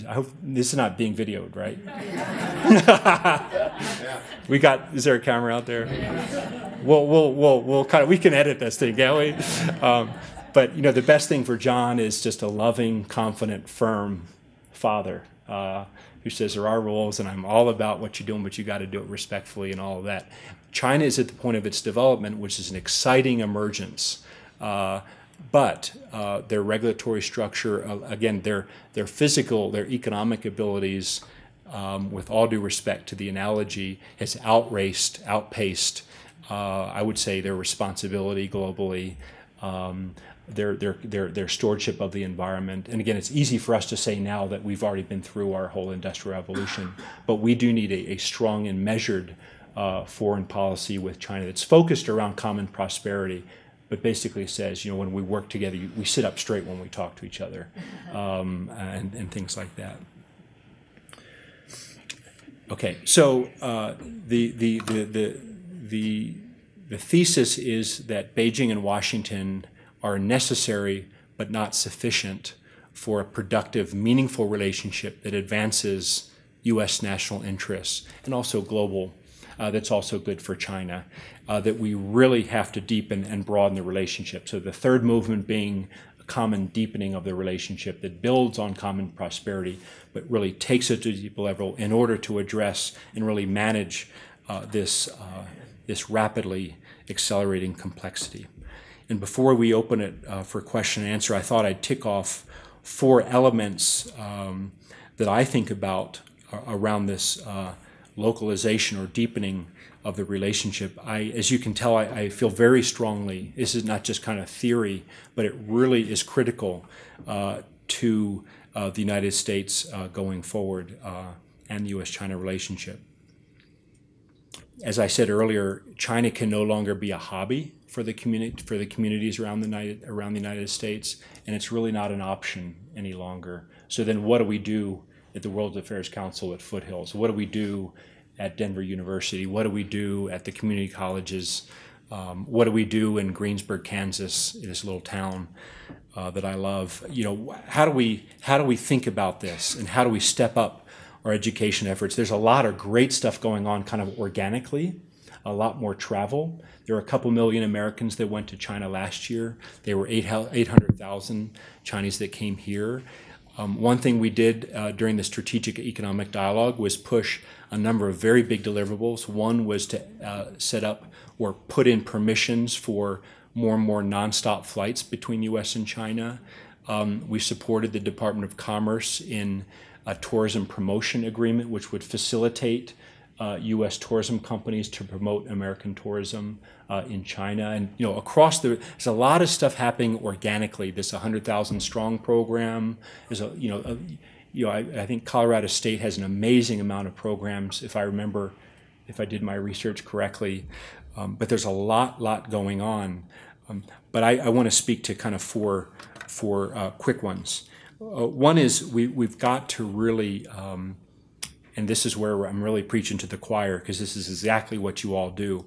I hope this is not being videoed, right? Is there a camera out there? We'll kind of, we can edit this thing, can't we? But the best thing for John is just a loving, confident, firm father who says there are rules, and I'm all about what you're doing, but you got to do it respectfully and all of that. China is at the point of its development, which is an exciting emergence. But their regulatory structure, again, their physical, their economic abilities, with all due respect to the analogy, has outpaced, I would say, their responsibility globally, their stewardship of the environment. And again, it's easy for us to say now that we've already been through our whole industrial revolution, but we do need a strong and measured foreign policy with China that's focused around common prosperity, but basically says, when we work together, we sit up straight when we talk to each other, and things like that. Okay, so the thesis is that Beijing and Washington are necessary but not sufficient for a productive, meaningful relationship that advances U.S. national interests and also global, that's also good for China, that we really have to deepen and broaden the relationship. So the third movement being a common deepening of the relationship that builds on common prosperity, but really takes it to a deeper level in order to address and really manage this rapidly accelerating complexity. And before we open it for question and answer, I thought I'd tick off 4 elements that I think about around this localization or deepening of the relationship. As you can tell, I feel very strongly, this is not just kind of theory, but it really is critical to the United States going forward and the U.S.-China relationship. As I said earlier, China can no longer be a hobby for the communities around the United States, and it's really not an option any longer. So then what do we do at the World Affairs Council at Foothills? What do we do at Denver University? What do we do at the community colleges? What do we do in Greensburg, Kansas, this little town that I love? How do we think about this, and how do we step up our education efforts? There's a lot of great stuff going on kind of organically, a lot more travel. There are a couple million Americans that went to China last year. There were 800,000 Chinese that came here. One thing we did during the strategic economic dialogue was push a number of very big deliverables. One was to set up or put in permissions for more and more nonstop flights between U.S. and China. We supported the Department of Commerce in a tourism promotion agreement, which would facilitate U.S. tourism companies to promote American tourism in China. And there's a lot of stuff happening organically. This 100,000 strong program is I think Colorado State has an amazing amount of programs, if I did my research correctly. But there's a lot going on. But I want to speak to kind of four quick ones. One is we've got to really, and this is where I'm really preaching to the choir, because this is exactly what you all do,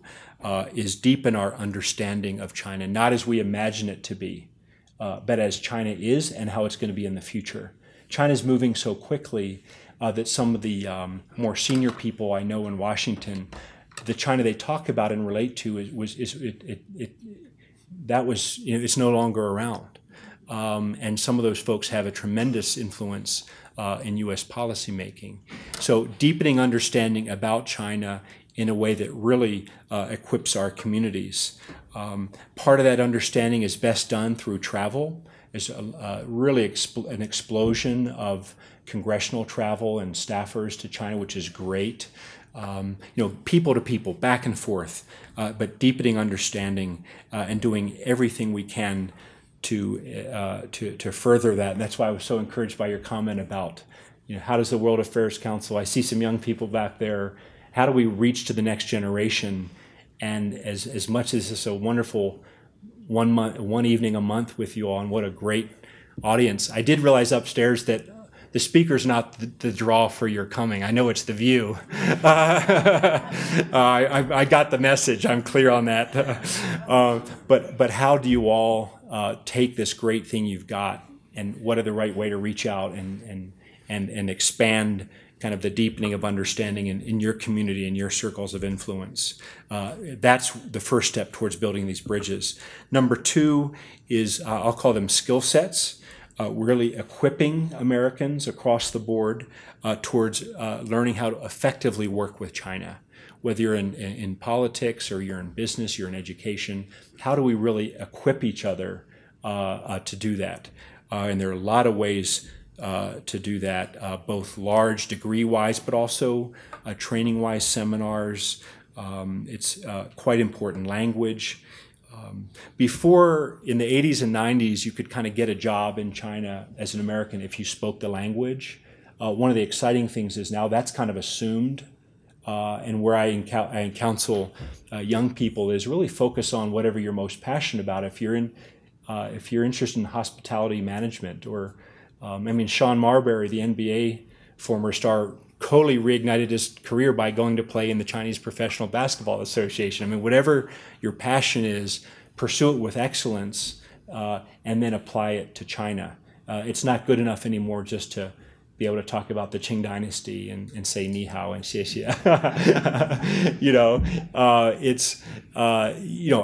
is deepen our understanding of China, not as we imagine it to be, but as China is and how it's going to be in the future. China's moving so quickly that some of the more senior people I know in Washington, the China they talk about and relate to it's no longer around. And some of those folks have a tremendous influence in U.S. policymaking. So deepening understanding about China in a way that really equips our communities. Part of that understanding is best done through travel. There's really an explosion of congressional travel and staffers to China, which is great. People to people, back and forth, but deepening understanding and doing everything we can to further that. And that's why I was so encouraged by your comment about, how does the World Affairs Council, I see some young people back there, how do we reach to the next generation? And as much as this is a wonderful one evening a month with you all, and what a great audience. I did realize upstairs that the speaker's not the draw for your coming. I know it's the view. I got the message. I'm clear on that. But how do you all take this great thing you've got, and what are the right way to reach out and expand kind of the deepening of understanding in your community and your circles of influence? That's the first step towards building these bridges. Number 2 is, I'll call them skill sets. Really equipping Americans across the board towards learning how to effectively work with China. Whether you're in politics or you're in business, you're in education, how do we really equip each other to do that? And there are a lot of ways to do that, both large degree-wise, but also training-wise seminars. It's quite important. Language. Before, in the 80s and 90s, you could kind of get a job in China as an American if you spoke the language. One of the exciting things is now that's kind of assumed and where I counsel young people is really focus on whatever you're most passionate about. If you're interested in hospitality management, or I mean, Sean Marbury, the NBA former star, totally reignited his career by going to play in the Chinese Professional Basketball Association. I mean, whatever your passion is, pursue it with excellence, and then apply it to China. It's not good enough anymore just to be able to talk about the Qing Dynasty and say ni hao and xie xie.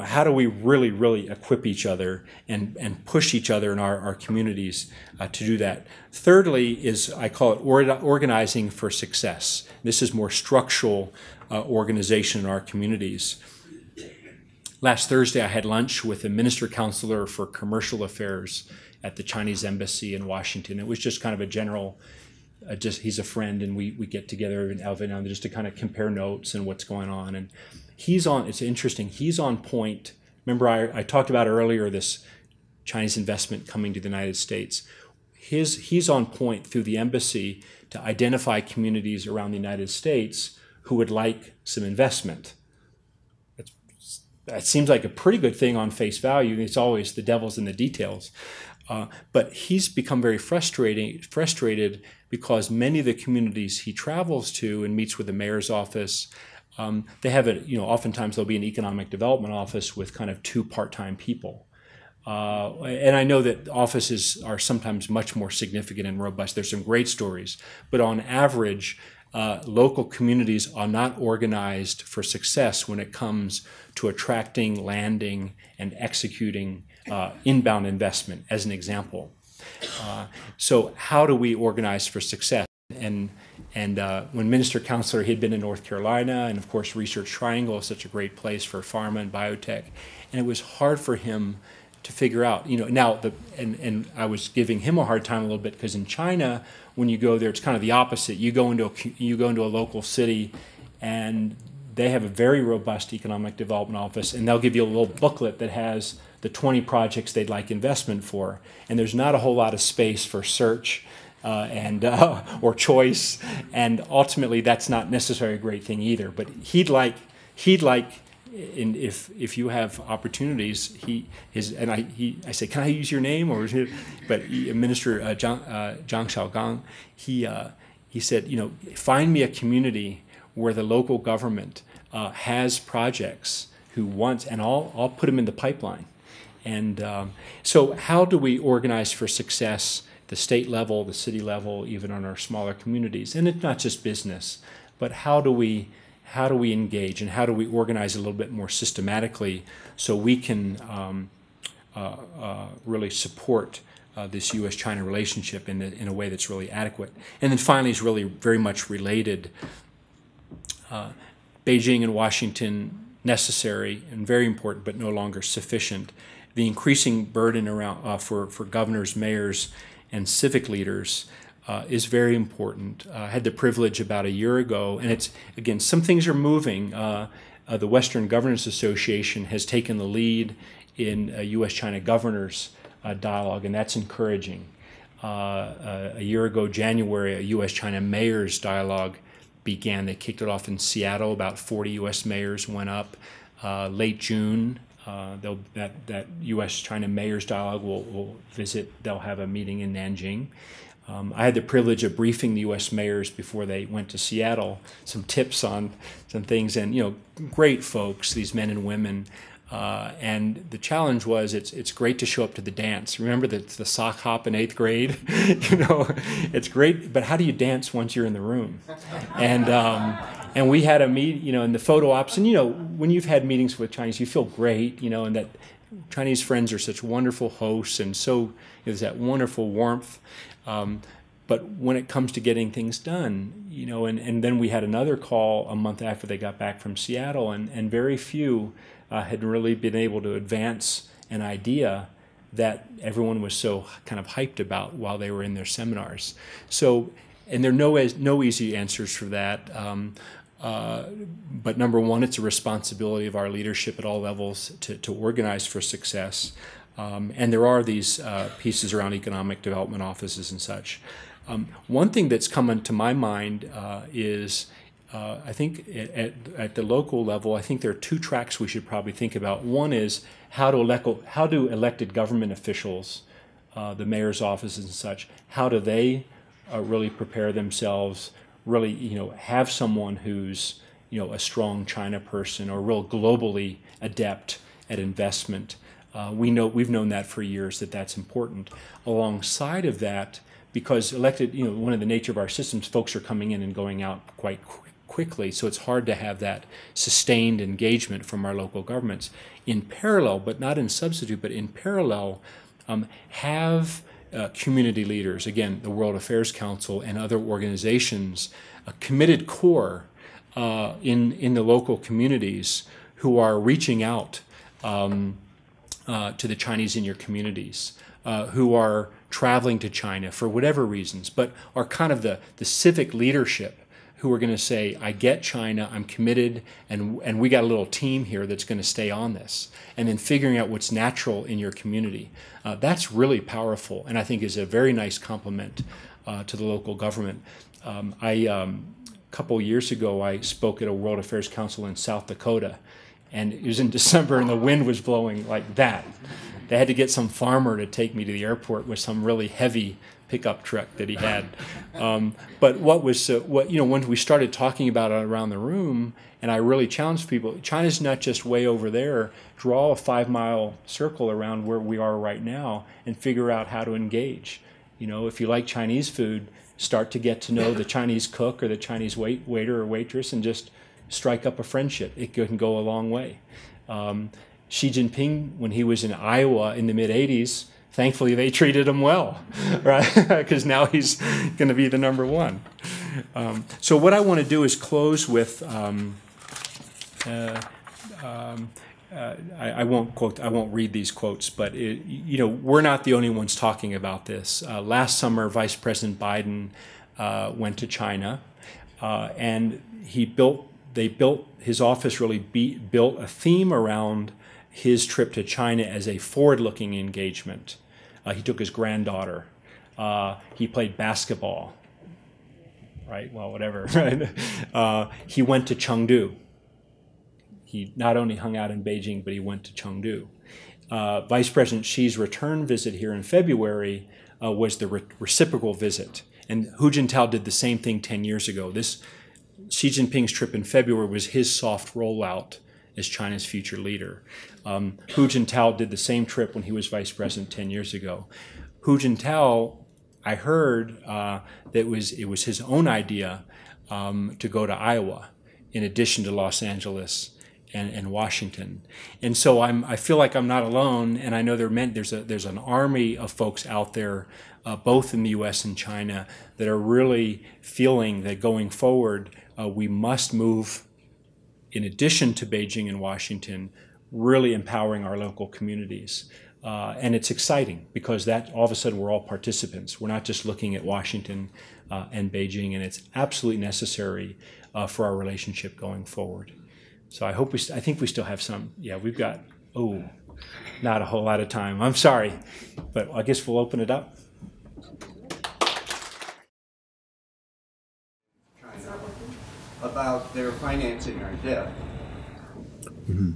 How do we really equip each other and push each other in our communities to do that? Thirdly is, I call it organizing for success. This is more structural organization in our communities. Last Thursday, I had lunch with a minister counselor for commercial affairs at the Chinese embassy in Washington. It was just kind of a general, he's a friend, and we get together every now and then just to kind of compare notes and what's going on. And it's interesting, he's on point. Remember, I talked about earlier this Chinese investment coming to the United States. He's on point through the embassy to identify communities around the United States who would like some investment. That seems like a pretty good thing on face value. It's always the devil's in the details. But he's become very frustrated because many of the communities he travels to and meets with the mayor's office, they have oftentimes there'll be an economic development office with kind of 2 part-time people. And I know that offices are sometimes much more significant and robust. There's some great stories, but on average, local communities are not organized for success when it comes to attracting, landing, and executing inbound investment, as an example. So how do we organize for success? And when Minister Counselor, he had been in North Carolina, and of course Research Triangle is such a great place for pharma and biotech, and it was hard for him to figure out, and I was giving him a hard time a little bit, because in China, when you go there, it's kind of the opposite. You go into a local city, and they have a very robust economic development office, and they'll give you a little booklet that has the 20 projects they'd like investment for, and there's not a whole lot of space for search or choice, and ultimately that's not necessarily a great thing either. But he'd like. And if you have opportunities, I say, can I use your name? But Minister Zhang Xiaogang, he said, find me a community where the local government has projects who wants, and I'll put them in the pipeline. And so how do we organize for success, the state level, the city level, even on our smaller communities? And it's not just business, but how do we engage, and how do we organize a little bit more systematically so we can really support this U.S.-China relationship in a way that's really adequate? And then finally, is really very much related. Beijing and Washington, necessary and very important, but no longer sufficient. The increasing burden around for governors, mayors, and civic leaders is very important. I had the privilege about a year ago, and it's, again, some things are moving. The Western Governors Association has taken the lead in a U.S.-China governors dialogue, and that's encouraging. A year ago, January, a U.S.-China mayors dialogue began. They kicked it off in Seattle. About 40 U.S. mayors went up. Late June, that U.S.-China mayors dialogue will visit. They'll have a meeting in Nanjing. I had the privilege of briefing the U.S. mayors before they went to Seattle, some tips on some things, and great folks, these men and women. And the challenge was, it's great to show up to the dance. Remember the sock hop in 8th grade? It's great, but how do you dance once you're in the room? And we had a meet, in the photo ops, and when you've had meetings with Chinese, you feel great, and that Chinese friends are such wonderful hosts, and so there's that wonderful warmth. But when it comes to getting things done, and then we had another call a month after they got back from Seattle, and very few had really been able to advance an idea that everyone was so kind of hyped about while they were in their seminars. So, and there are no easy answers for that. But number one, it's a responsibility of our leadership at all levels to organize for success. And there are these pieces around economic development offices and such. One thing that's come into my mind is I think at the local level, I think there are two tracks we should probably think about. One is how do elected government officials, the mayor's offices and such, how do they really prepare themselves, really have someone who's a strong China person or real globally adept at investment. We've known that for years that's important. Alongside of that, because elected, one of the nature of our systems, folks are coming in and going out quite quickly, so it's hard to have that sustained engagement from our local governments. In parallel, but not in substitute, but in parallel, have community leaders, again, the World Affairs Council and other organizations, a committed core in the local communities who are reaching out to the Chinese in your communities, who are traveling to China for whatever reasons, but are kind of the civic leadership who are going to say, I get China, I'm committed, and we got a little team here that's going to stay on this. And then figuring out what's natural in your community. That's really powerful, and I think is a very nice complement to the local government. A couple years ago, I spoke at a World Affairs Council in South Dakota, and it was in December, and the wind was blowing like that. They had to get some farmer to take me to the airport with some really heavy pickup truck that he had. But when we started talking about it around the room, and I really challenged people, China's not just way over there. Draw a 5-mile circle around where we are right now and figure out how to engage. If you like Chinese food, start to get to know the Chinese cook or the Chinese waiter or waitress and just strike up a friendship. It can go a long way. Xi Jinping, when he was in Iowa in the mid-'80s, thankfully they treated him well, right? Because now he's going to be the #1. So what I want to do is close with, I won't read these quotes, but we're not the only ones talking about this. Last summer, Vice President Biden went to China, and his office really built a theme around his trip to China as a forward-looking engagement. He took his granddaughter. He played basketball. Right? Well, whatever. Right? He went to Chengdu. He not only hung out in Beijing, but he went to Chengdu. Vice President Xi's return visit here in February was the reciprocal visit. And Hu Jintao did the same thing 10 years ago. Xi Jinping's trip in February was his soft rollout as China's future leader. Hu Jintao did the same trip when he was vice president 10 years ago. Hu Jintao, I heard that it was his own idea to go to Iowa in addition to Los Angeles and Washington. And so I feel like I'm not alone, and I know there's an army of folks out there, both in the U.S. and China, that are really feeling that going forward, we must move, in addition to Beijing and Washington, really empowering our local communities. And it's exciting because that all of a sudden we're all participants. We're not just looking at Washington and Beijing, and it's absolutely necessary for our relationship going forward. So I think we still have some. Yeah, we've got, not a whole lot of time. I'm sorry, but I guess we'll open it up. China about their financing our debt. Mm-hmm.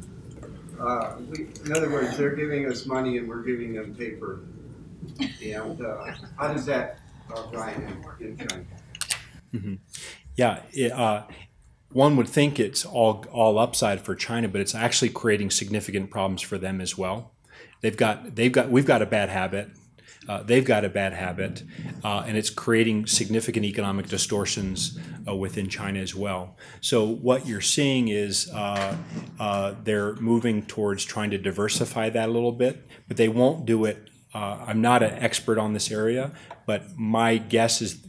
In other words, they're giving us money and we're giving them paper. And how does that apply in China? Mm-hmm. Yeah, one would think it's all upside for China, but it's actually creating significant problems for them as well. We've got a bad habit. They've got a bad habit, and it's creating significant economic distortions within China as well. So what you're seeing is they're moving towards trying to diversify that a little bit, but they won't do it. I'm not an expert on this area, but my guess is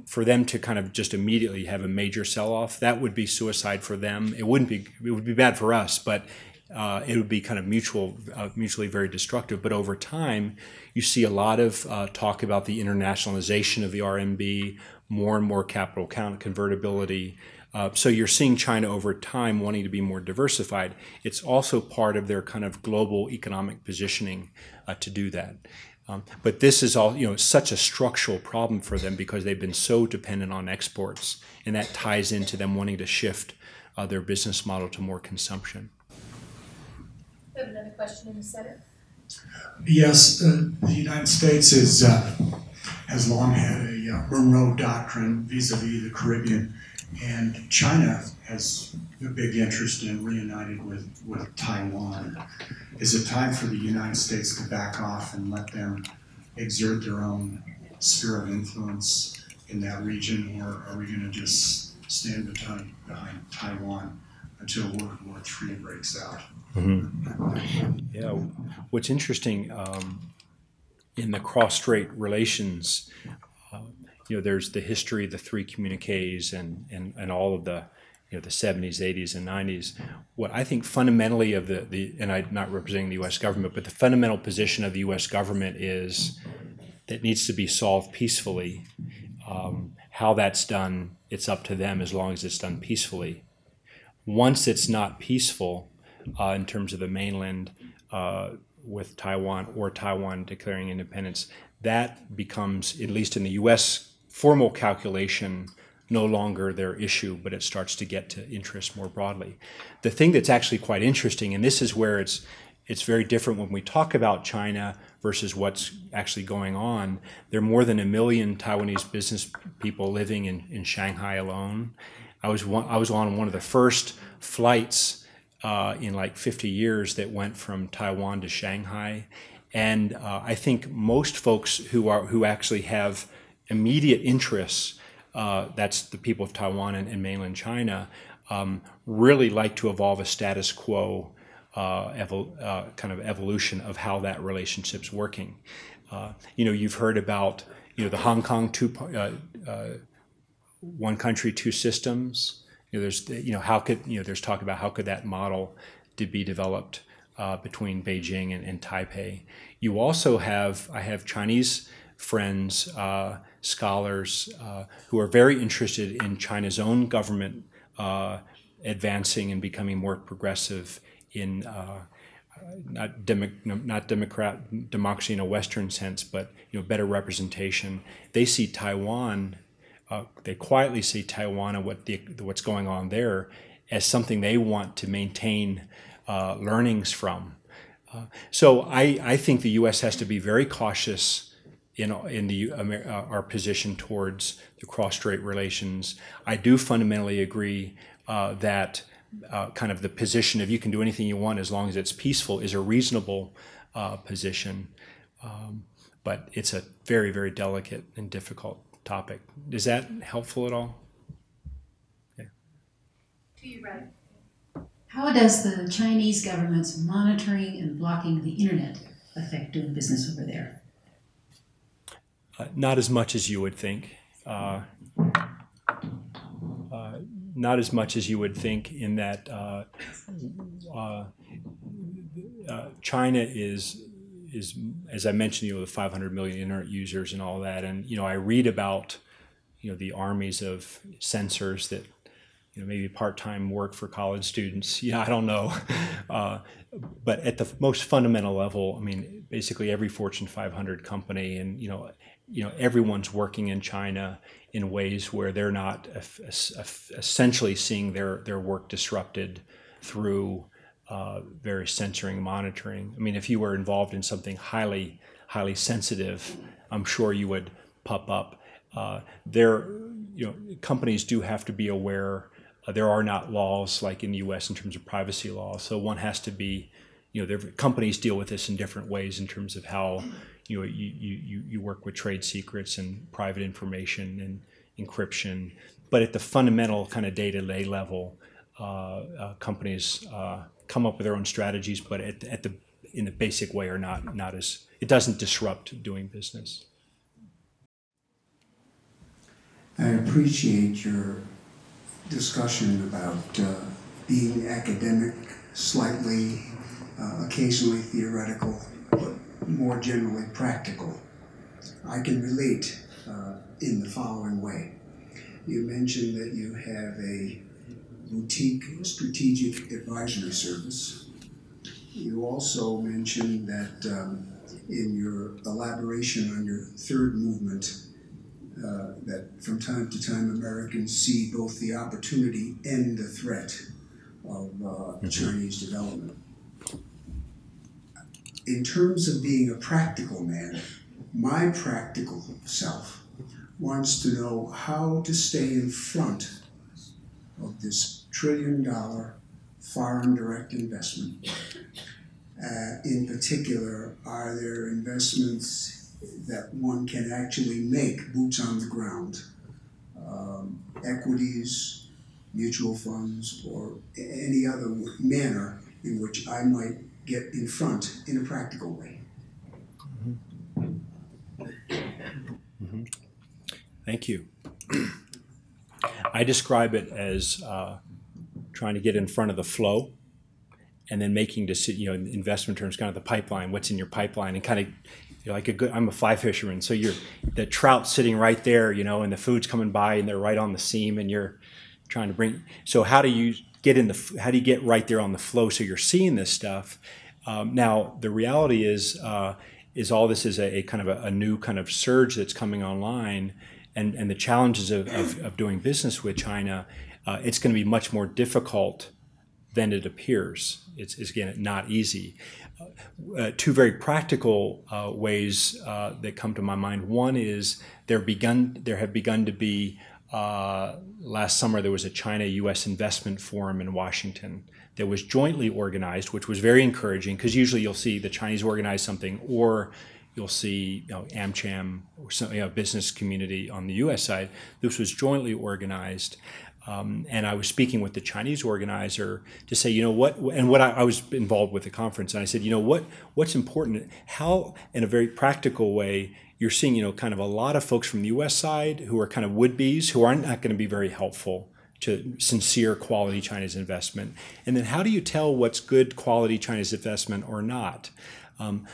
for them to kind of just immediately have a major sell-off, that would be suicide for them. It would be bad for us, but it would be kind of mutually very destructive. But over time, you see a lot of talk about the internationalization of the RMB, more and more capital account convertibility. So you're seeing China over time wanting to be more diversified. It's also part of their kind of global economic positioning to do that. But this is all, such a structural problem for them because they've been so dependent on exports, and that ties into them wanting to shift their business model to more consumption. We have another question in the center. Yes, the United States has long had a Monroe Doctrine vis-a-vis the Caribbean, and China has a big interest in reuniting with Taiwan. Is it time for the United States to back off and let them exert their own sphere of influence in that region, or are we going to just stand behind Taiwan until World War III breaks out? Mm-hmm. Yeah, what's interesting in the cross-strait relations, there's the history of the three communiques and all of the the 70s, 80s, and 90s. What I think fundamentally of and I'm not representing the U.S. government, but the fundamental position of the U.S. government is that it needs to be solved peacefully. How that's done, it's up to them as long as it's done peacefully. Once it's not peaceful, in terms of the mainland with Taiwan or Taiwan declaring independence, that becomes, at least in the U.S. formal calculation, no longer their issue, but it starts to get to interest more broadly. The thing that's actually quite interesting, and this is where it's very different when we talk about China versus what's actually going on. There are more than 1 million Taiwanese business people living in Shanghai alone. I was on one of the first flights in like 50 years that went from Taiwan to Shanghai, and I think most folks who actually have immediate interests, that's the people of Taiwan and mainland China, really like to evolve a status quo kind of evolution of how that relationship's working. You've heard about the Hong Kong one country, two systems. There's there's talk about how could that model to be developed between Beijing and Taipei. You also I have Chinese friends, scholars who are very interested in China's own government advancing and becoming more progressive in not democracy in a Western sense, but better representation. They see Taiwan. They quietly see Taiwan and what's going on there as something they want to maintain learnings from. So I think the U.S. has to be very cautious in our position towards the cross-strait relations. I do fundamentally agree that kind of the position of you can do anything you want as long as it's peaceful is a reasonable position, but it's a very, very delicate and difficult topic. Is that helpful at all? Yeah. To you, Wright. How does the Chinese government's monitoring and blocking the internet affect doing business over there? Not as much as you would think. Not as much as you would think in that China is, as I mentioned, the 500 million internet users and all that. And, I read about, the armies of censors that, maybe part-time work for college students. I don't know. But at the most fundamental level, I mean, basically every Fortune 500 company and, everyone's working in China in ways where they're not essentially seeing their work disrupted through various censoring, monitoring. I mean, if you were involved in something highly, highly sensitive, I'm sure you would pop up. Companies do have to be aware. There are not laws like in the U.S. in terms of privacy law, so one has to be. Companies deal with this in different ways in terms of how you work with trade secrets and private information and encryption. But at the fundamental kind of day-to-day level, companies come up with their own strategies, but in the basic way are not as, it doesn't disrupt doing business. I appreciate your discussion about being academic, slightly, occasionally theoretical, but more generally practical. I can relate in the following way. You mentioned that you have a boutique strategic advisory service. You also mentioned that in your elaboration on your third movement, that from time to time Americans see both the opportunity and the threat of Chinese development. In terms of being a practical man, my practical self wants to know how to stay in front of this trillion-dollar foreign direct investment. In particular, are there investments that one can actually make boots on the ground, equities, mutual funds, or any other manner in which I might get in front in a practical way? Thank you. I describe it as trying to get in front of the flow, and then making in investment terms, kind of the pipeline, what's in your pipeline, and kind of, like I'm a fly fisherman, so the trout sitting right there, and the food's coming by, and they're right on the seam, and you're trying to bring. So how do you get right there on the flow so you're seeing this stuff? Now the reality is all this is a kind of a new kind of surge that's coming online, and the challenges of doing business with China. It's going to be much more difficult than it appears. It's again not easy. Two very practical ways that come to my mind. One is there have begun to be last summer there was a China-U.S. investment forum in Washington that was jointly organized, which was very encouraging, because usually you'll see the Chinese organize something, or you'll see AmCham or some business community on the U.S. side. This was jointly organized. And I was speaking with the Chinese organizer to say, I was involved with the conference, and I said, what's important, how, in a very practical way, you're seeing, kind of a lot of folks from the U.S. side who are kind of would-bes, who aren't going to be very helpful to sincere quality Chinese investment. And then how do you tell what's good quality Chinese investment or not?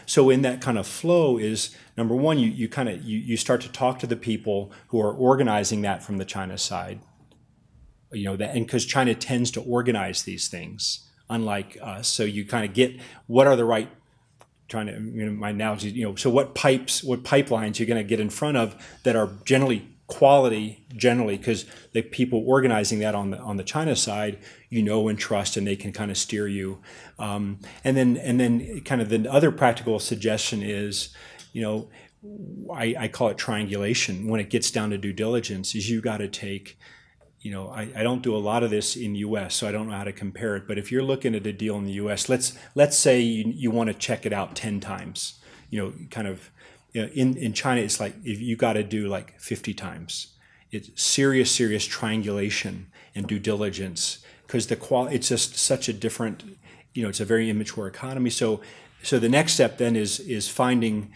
So in that kind of flow is, number one, you start to talk to the people who are organizing that from the China side. And because China tends to organize these things, unlike us, so you kind of get what are the right, my analogy, so what pipelines you're going to get in front of that are generally quality, because the people organizing that on the China side, and trust, and they can kind of steer you. And then kind of the other practical suggestion is, I call it triangulation. When it gets down to due diligence, is you got to take. I don't do a lot of this in the U.S., so I don't know how to compare it. But if you're looking at a deal in the U.S., let's say you want to check it out 10 times. In China, it's like if you got to do like 50 times. It's serious triangulation and due diligence, because it's just such a different. It's a very immature economy. So the next step then is finding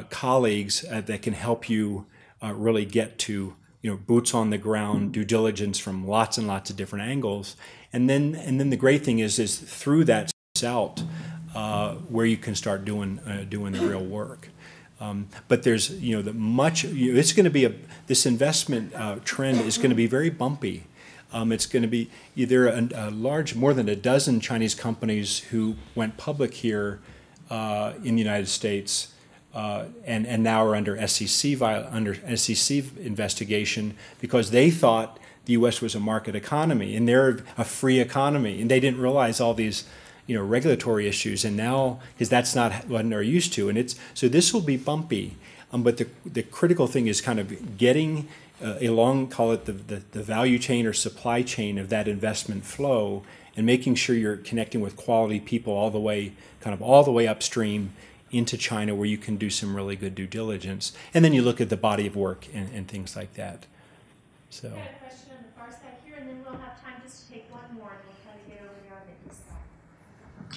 colleagues that can help you really get to. Boots on the ground, due diligence from lots and lots of different angles, and then the great thing is through that out where you can start doing the real work. But there's it's going to be this investment trend is going to be very bumpy. It's going to be either a large, more than a dozen Chinese companies who went public here in the United States. And now are under SEC investigation because they thought the U.S. was a market economy and they're a free economy, and they didn't realize all these, regulatory issues. And now, because that's not what they're used to, and so this will be bumpy. But the critical thing is kind of getting along, call it the value chain or supply chain of that investment flow, and making sure you're connecting with quality people all the way upstream into China, where you can do some really good due diligence. And then you look at the body of work and things like that. So. I've got a question on the far side here, and then we'll have time just to take one more, and we'll try to get over here on the east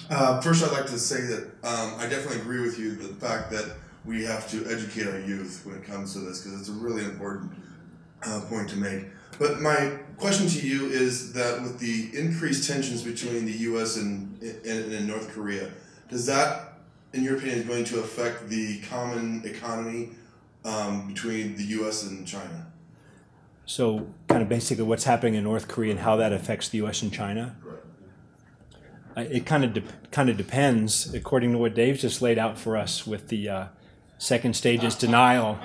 side. First, I'd like to say that I definitely agree with you, the fact that we have to educate our youth when it comes to this, because it's a really important point to make. But my question to you is that with the increased tensions between the U.S. and North Korea, does that, in your opinion, going to affect the common economy between the U.S. and China? So kind of basically what's happening in North Korea and how that affects the U.S. and China? It kind of depends, according to what Dave just laid out for us with the second stage is denial.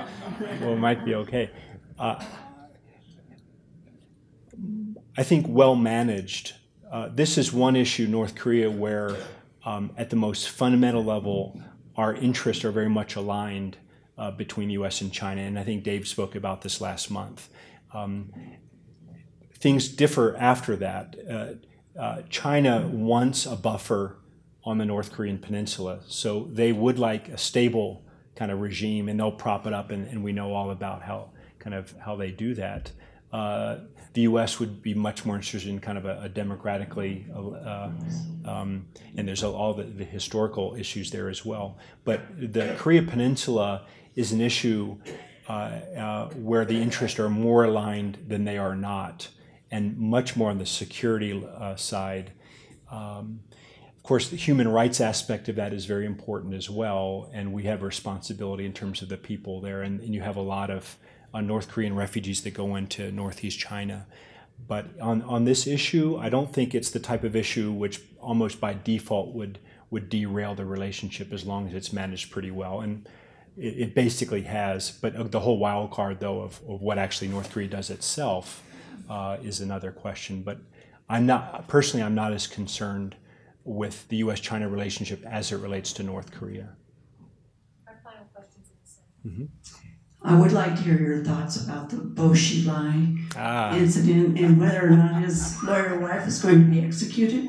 Well, it might be okay. I think well managed. This is one issue, North Korea, where at the most fundamental level, our interests are very much aligned between U.S. and China, and I think Dave spoke about this last month. Things differ after that. China wants a buffer on the North Korean peninsula, so they would like a stable kind of regime, and they'll prop it up, and we know all about how they do that. The U.S. would be much more interested in kind of a democratically, and there's all the historical issues there as well. But the Korea Peninsula is an issue where the interests are more aligned than they are not, and much more on the security side. Of course, the human rights aspect of that is very important as well, and we have a responsibility in terms of the people there, and you have a lot of North Korean refugees that go into northeast China. But on this issue, I don't think it's the type of issue which almost by default would derail the relationship as long as it's managed pretty well. And it basically has, but the whole wild card, though, of what actually North Korea does itself is another question. But I'm not as concerned with the U.S.-China relationship as it relates to North Korea. Our final questions in the same. I would like to hear your thoughts about the Bo Xilai incident and whether or not his lawyer wife is going to be executed.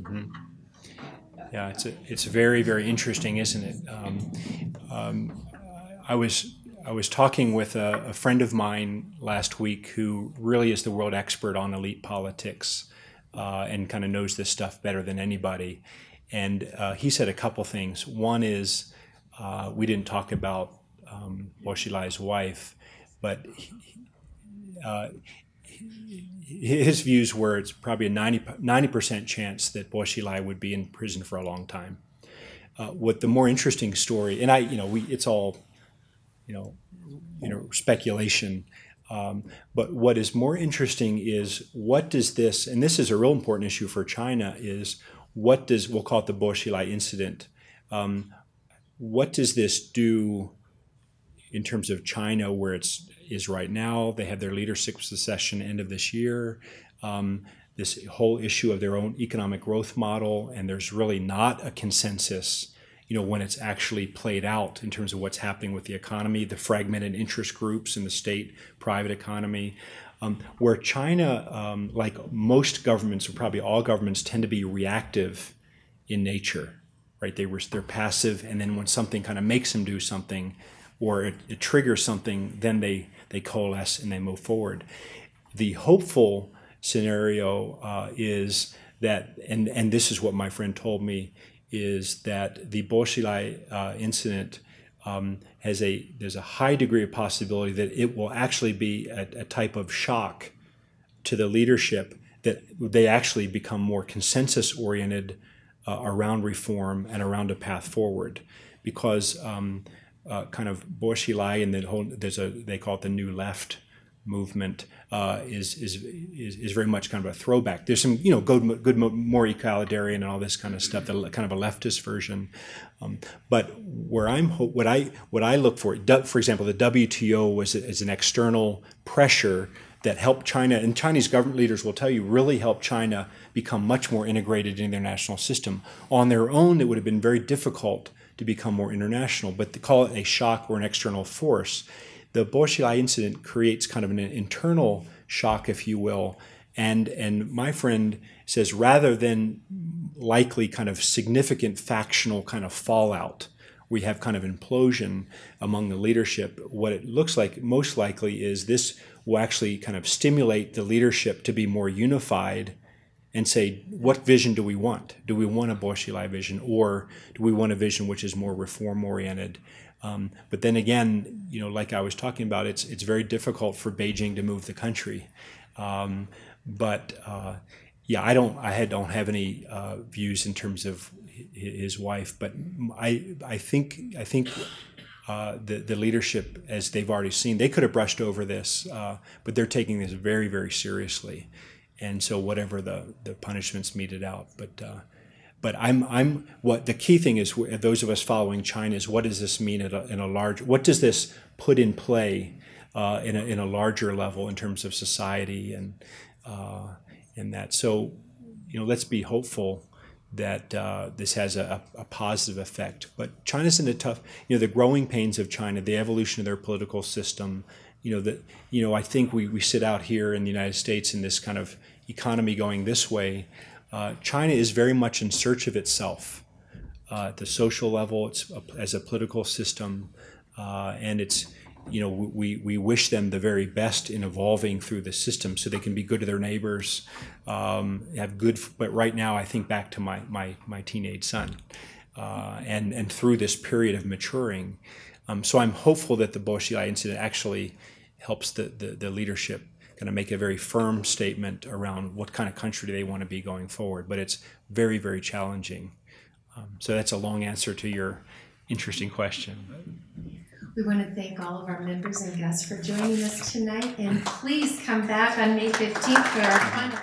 Mm-hmm. Yeah, it's very, very interesting, isn't it? I was talking with a friend of mine last week who really is the world expert on elite politics and kind of knows this stuff better than anybody. And he said a couple things. One is we didn't talk about Bo Xilai's wife, but his views were it's probably a 90% chance that Bo Xilai would be in prison for a long time. What the more interesting story, and it's all, speculation. But what is more interesting is what does this, and this is a real important issue for China, is we'll call it the Bo Xilai incident. What does this do in terms of China, where is right now? They have their leadership succession end of this year. This whole issue of their own economic growth model, and there's really not a consensus, when it's actually played out in terms of what's happening with the economy, the fragmented interest groups in the state-private economy, where China, like most governments, or probably all governments, tend to be reactive in nature, right? They're passive, and then when something kind of makes them do something, or it triggers something, then they coalesce and they move forward. The hopeful scenario is that, and this is what my friend told me, is that the Bo Xilai incident there's a high degree of possibility that it will actually be a type of shock to the leadership, that they actually become more consensus-oriented around reform and around a path forward, because kind of Bo Xilai and they call it the New Left movement is very much kind of a throwback. There's some good more egalitarian and all this kind of stuff, kind of a leftist version. But what I look for example, the WTO is an external pressure that helped China, and Chinese government leaders will tell you, really helped China become much more integrated in their national system. On their own, it would have been very difficult to become more international, but to call it a shock or an external force, the Bo Xilai incident creates kind of an internal shock, if you will, and my friend says rather than likely kind of significant factional kind of fallout, we have kind of implosion among the leadership, what it looks like most likely is this will actually kind of stimulate the leadership to be more unified and say, what vision do we want? Do we want a Bo Xilai vision, or do we want a vision which is more reform-oriented? But then again, like I was talking about, it's very difficult for Beijing to move the country. I don't have any views in terms of his wife, but I think the leadership, as they've already seen, they could have brushed over this, but they're taking this very, very seriously. and so whatever the punishments meted out. But I'm what the key thing is, those of us following China, is what does this mean in a large, what does this put in play in a larger level in terms of society and that. So, let's be hopeful that this has a positive effect. But China's in a tough, the growing pains of China, the evolution of their political system, I think we sit out here in the United States in this kind of economy going this way. China is very much in search of itself at the social level, as a political system, and it's, we wish them the very best in evolving through the system so they can be good to their neighbors, have good. But right now, I think back to my teenage son, and through this period of maturing. So I'm hopeful that the Bo Xilai incident actually helps the leadership kind of make a very firm statement around what kind of country they want to be going forward. But it's very, very challenging. So that's a long answer to your interesting question. We want to thank all of our members and guests for joining us tonight, and please come back on May 15th for our final